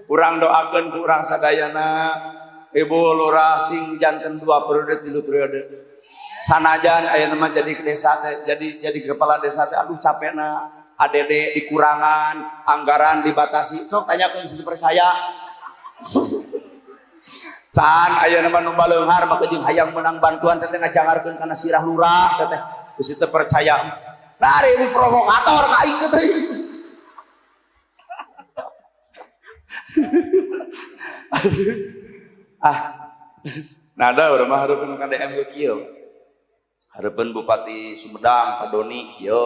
Urang doakeun ku urang sadayana ibu lurah sing janten 2 periode 3 periode sanajan aya nama jadi desa jadi kepala desa teh aduh capekna ADD dikurangan anggaran dibatasi sok tanyakeun geus dipercaya can aya nama nu baleunghar maka jeung hayang menang bantuan teh ngajangarkeun kana sirah lurah teh geus teu percaya nah ibu provokator ka aing teh nada urang mah hareupeun ka DM kieu. Hareupeun Bupati Sumedang Pak Doni kieu,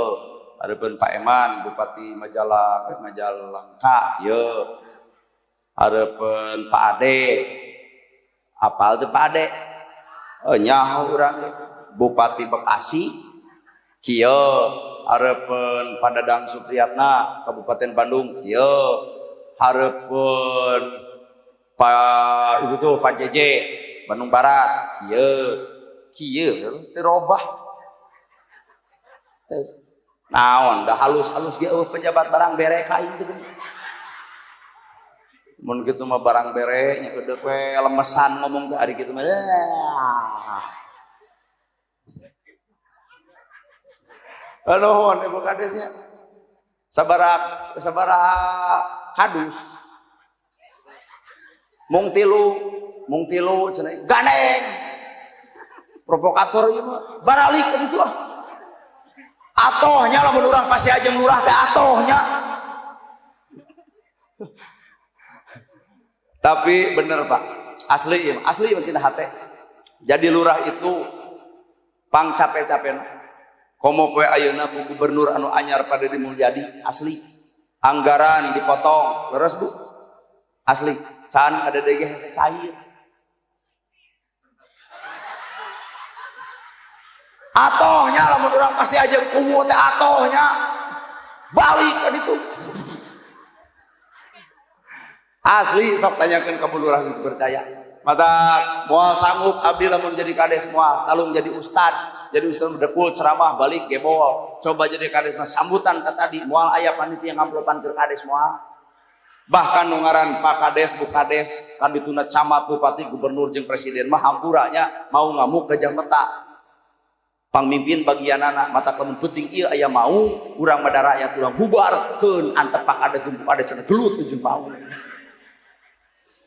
hareupeun Pak Eman Bupati Majalengka kieu. Hareupeun Pak Ade. Apal teh Pak Ade? Nyaho urang Bupati Bekasi kieu. Hareupeun Pak Dadang Supriyatna Kabupaten Bandung kieu. Hareupeun Pak itu tuh Pak JJ Bandung Barat kieu teu robah teu naon da halus-halus ge pejabat barang bere ka aing teh mun kitu mah barang bere nya eudeup we lemesan ngomong teh ari kitu mah nuhun Ibu Kadesnya sabaraha kadus mung tilu cenah gandeng provokator ieu mah baralik ka ditu atohnya lamun urang pasti aja lurah teh atohnya tapi bener Pak asli tina hate jadi lurah itu pang capek-capena komo poe ayeuna Bu Gubernur anu anyar pada Mulyadi asli anggaran dipotong leres Bu asli can ada dege hese cair atohnya lamun urang pasti aja kumu teh atohnya balik ka ditu asli sok tanyakeun ka bulurah itu percaya mata moal sanggup abdi lamun jadi kades moal talung jadi ustad bedekul ceramah balik gebol coba jadi kades mah sambutan ka tadi moal aya panitia ngamplopan keur kades moal bahkan nungaran Pak Kades Bu Kades kan dituna camat bupati gubernur jeung presiden mah hampuranya mau ngamuk Gajah Meta pangmimpin bagian anak mata lamun penting ieu aya mau urang mah rakyat urang bubarkeun antepak ada jemput ada cenah gelut jeung mau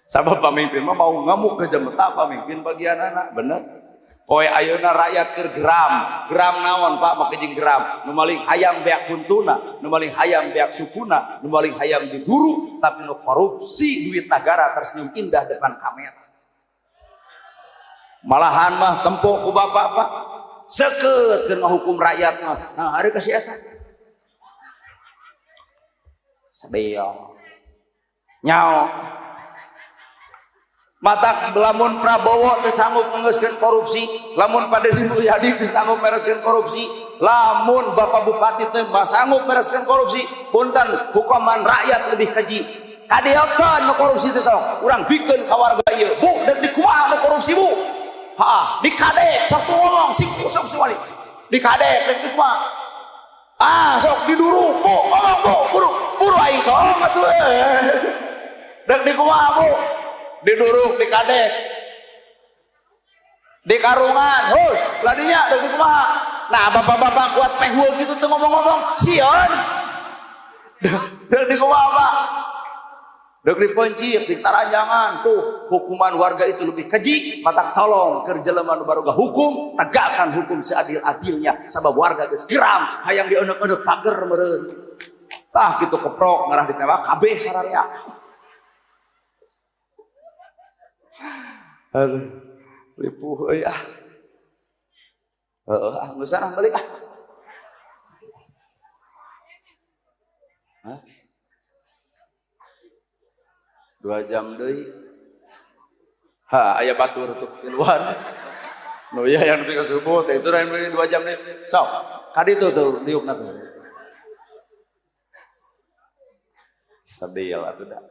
sabab pamimpin mah mau ngamuk ke jemeta pamimpin bagian anak bener poe ayeuna rakyat keur geram naon Pak make jeung geram nu maling hayang beak kuntuna nu maling hayang beak sukuna nu maling hayang diburu tapi nu korupsi duit negara tersenyum indah depan kamera malahan mah tempo ku bapak Pak seukeut keur ngahukum rakyat mah nah hari kasih eta sabeo nyao mata lamun Prabowo teu sanggup ngeuskeun korupsi lamun Padedi Mulyadi teu sanggup mereskeun korupsi lamun Bapak Bupati teu sanggup mereskeun korupsi punten hukuman rakyat lebih keji kadeukeun nu korupsi teh sok urang bikeun ka warga ieu Bu deuk dikumaha nu korupsi Bu dikadek sok ngomong sok suali dikadek deuk dikumaha sok diduru Bu ngomong Bu buru aing ngomong atuh deuk dikumaha Bu diduruk dikadek di karungan heuh ladinya deuk dikumaha nah bapak-bapak kuat pehul gitu teu ngomong-ngomong sieun deuk dikumaha Pak deuk dipencit ditaranjangan tuh hukuman warga itu lebih keji matak tolong keur jelema nu baruga hukum tegakkan hukum seadil-adilnya sabab warga geus geram hayang dieuneup-eunup pager meureun tah kitu keprok ngarah ditembak kabeh sararea aduh ripuh euy geus sareng balik Hah? 2 jam deui aya batur tuh tiluan nu ieu yang nepi ka subuh teh itu lain 2 jam deui sok ka ditu tuh diukna tuh sadeel atuh da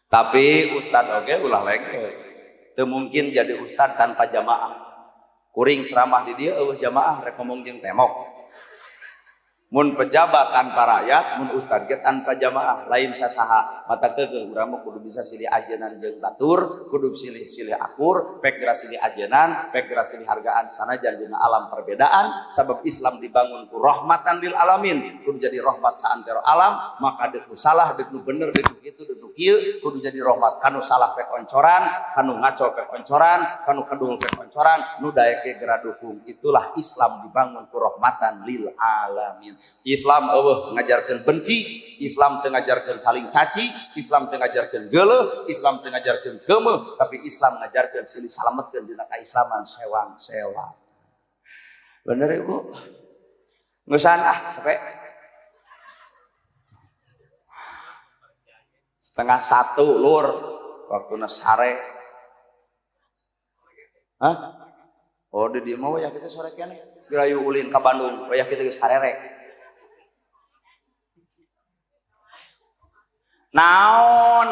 tapi ustad oge ulah lengke teu mungkin jadi ustad tanpa jamaah kuring ceramah di dieu eueuh jamaah rek ngomong jeung temok mun pejabat tanpa rakyat mun ustad ge tanpa jamaah lain sasaha mata keukeuh urang mah kudu bisa silih ajenan jeung batur kudu silih akur pek geura silih ajenan pek geura silih hargaan sanajan dina alam perbedaan sabab Islam dibangun ku rahmatan lil alamin kudu jadi rahmat saantero alam maka deuk nu salah deuk nu bener deuk kitu deuk nu kieu kudu jadi rahmat kanu salah pek oncoran kanu ngaco pek oncoran kanu kedul pek oncoran nu daek ge geura dukung itulah Islam dibangun ku rahmatan lil alamin Islam eueuh ngajarkeun benci, Islam teu ngajarkeun saling caci, Islam teu ngajarkeun geuleuh, Islam teu ngajarkeun keumeuh, tapi Islam ngajarkeun silih salametkeun dina kaislaman sewang-sewang. Bener Ibu? Ngeusan capek. 12:30 lur, waktuna sare. Hah? Oh di dieu mah we kita sore keneh. Dirayu ulin ka Bandung, we kita geus karerek. Naon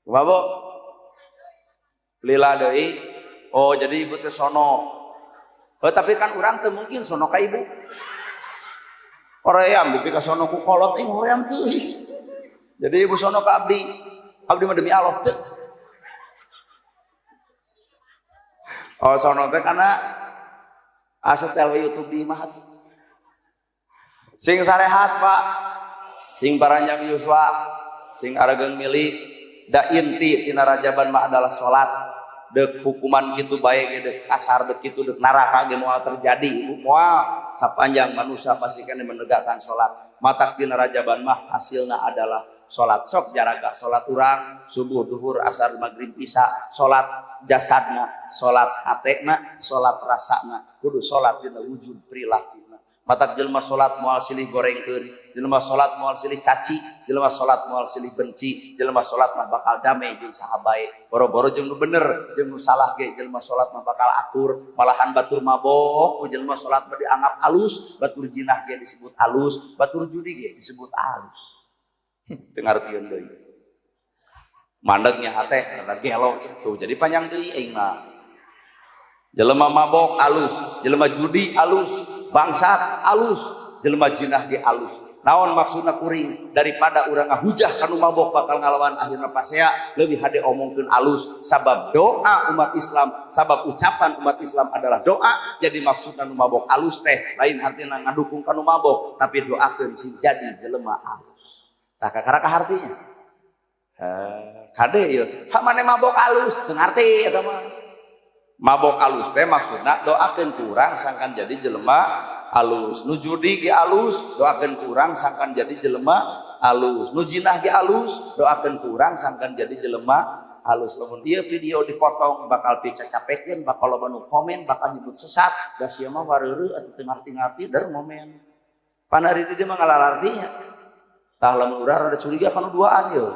Babu lila deui oh jadi ibu teh sono tapi kan urang teu mungkin sono ka ibu hoream bisi ka sono ku kolot hoream teuing jadi ibu sono ka abdi mah demi Allah teu oh sono teh kana asetel YouTube di imah sing sarehat Pak sing baranjang yuswa sing arageung milih da inti tina rajaban mah adalah salat deuk hukuman kitu bae ge deuk kasar deuk kitu deuk naraka ge moal terjadi moal sapanjang manusia pasti kana menegakkan salat matak tina rajaban mah hasilna adalah salat sok jaraga salat urang subuh duhur asar magrib isya salat jasadna salat hatena salat rasana kudu salat dina wujud perilaku matak jelema salat moal silih gorengkeun jelema salat moal silih caci jelema salat moal silih benci jelema salat mah bakal damai jeung saha bae boro-boro jeung nu bener jeung nu salah ge jelema salat mah bakal akur malahan batur mabok ku jelema salat mah dianggap halus batur jinah ge disebut halus batur judi ge disebut halus teu ngartieun deui mandegnya hate rada gelo tuh jadi panjang deui aing mah jelema mabok alus jelema judi alus bangsat alus jelema jinah ge alus. Naon maksudna kuring? Daripada urang ngahujah kanu mabok bakal ngalawan akhirna pasea, leuwih hade omongkeun alus. Sabab doa umat Islam, sabab ucapan umat Islam adalah doa. Jadi maksudna nu mabok alus teh lain hartina ngadukung kanu mabok, tapi doakeun sing jadi jelema alus. Tah kakaraka hartinya. Kade ieu, ha mane mabok alus, teu ngarti eta mah. Mabok alus teh maksudna doakeun ku urang sangkan jadi jelema alus. Nu judi ge alus, doakeun ku urang sangkan jadi jelema alus. Nu jinah ge alus, doakeun ku urang sangkan jadi jelema alus. Lamun ieu video dipotong bakal dicacapekeun, bakal loba nu komen, bakal nyebut sesat, da sia mah wareureuh atuh teu ngarti-ngarti dar ngomen. Panari di dieu mah ngalalar artinya. Tah lamun urang rada curiga kana duaan yeuh.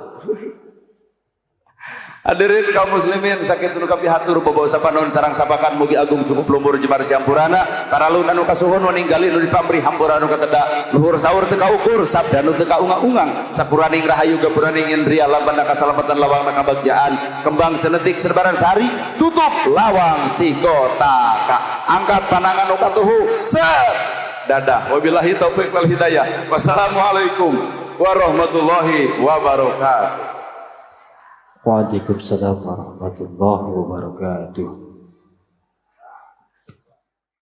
Hadirin kaum muslimin sakit nu kapihatur bobo sapanon carang sapakan mugi agung cukup lumpur jembar siampurana taralun anu kasuhun ninggali nu dipamri hampura anu kateda luhur saur teu kaukur sabda nu teu kaungang-ungang sapuraning rahayu gapuraning indria lambana kasalamatan lawang kabagjaan kembang senetik serbaran sari tutup lawang sikotaka angkat panangan nu katuhu set dadah wabillahi taufik wal hidayah wassalamualaikum warahmatullahi wabarakatuh. Waalaikumsalam warahmatullahi wabarakatuh.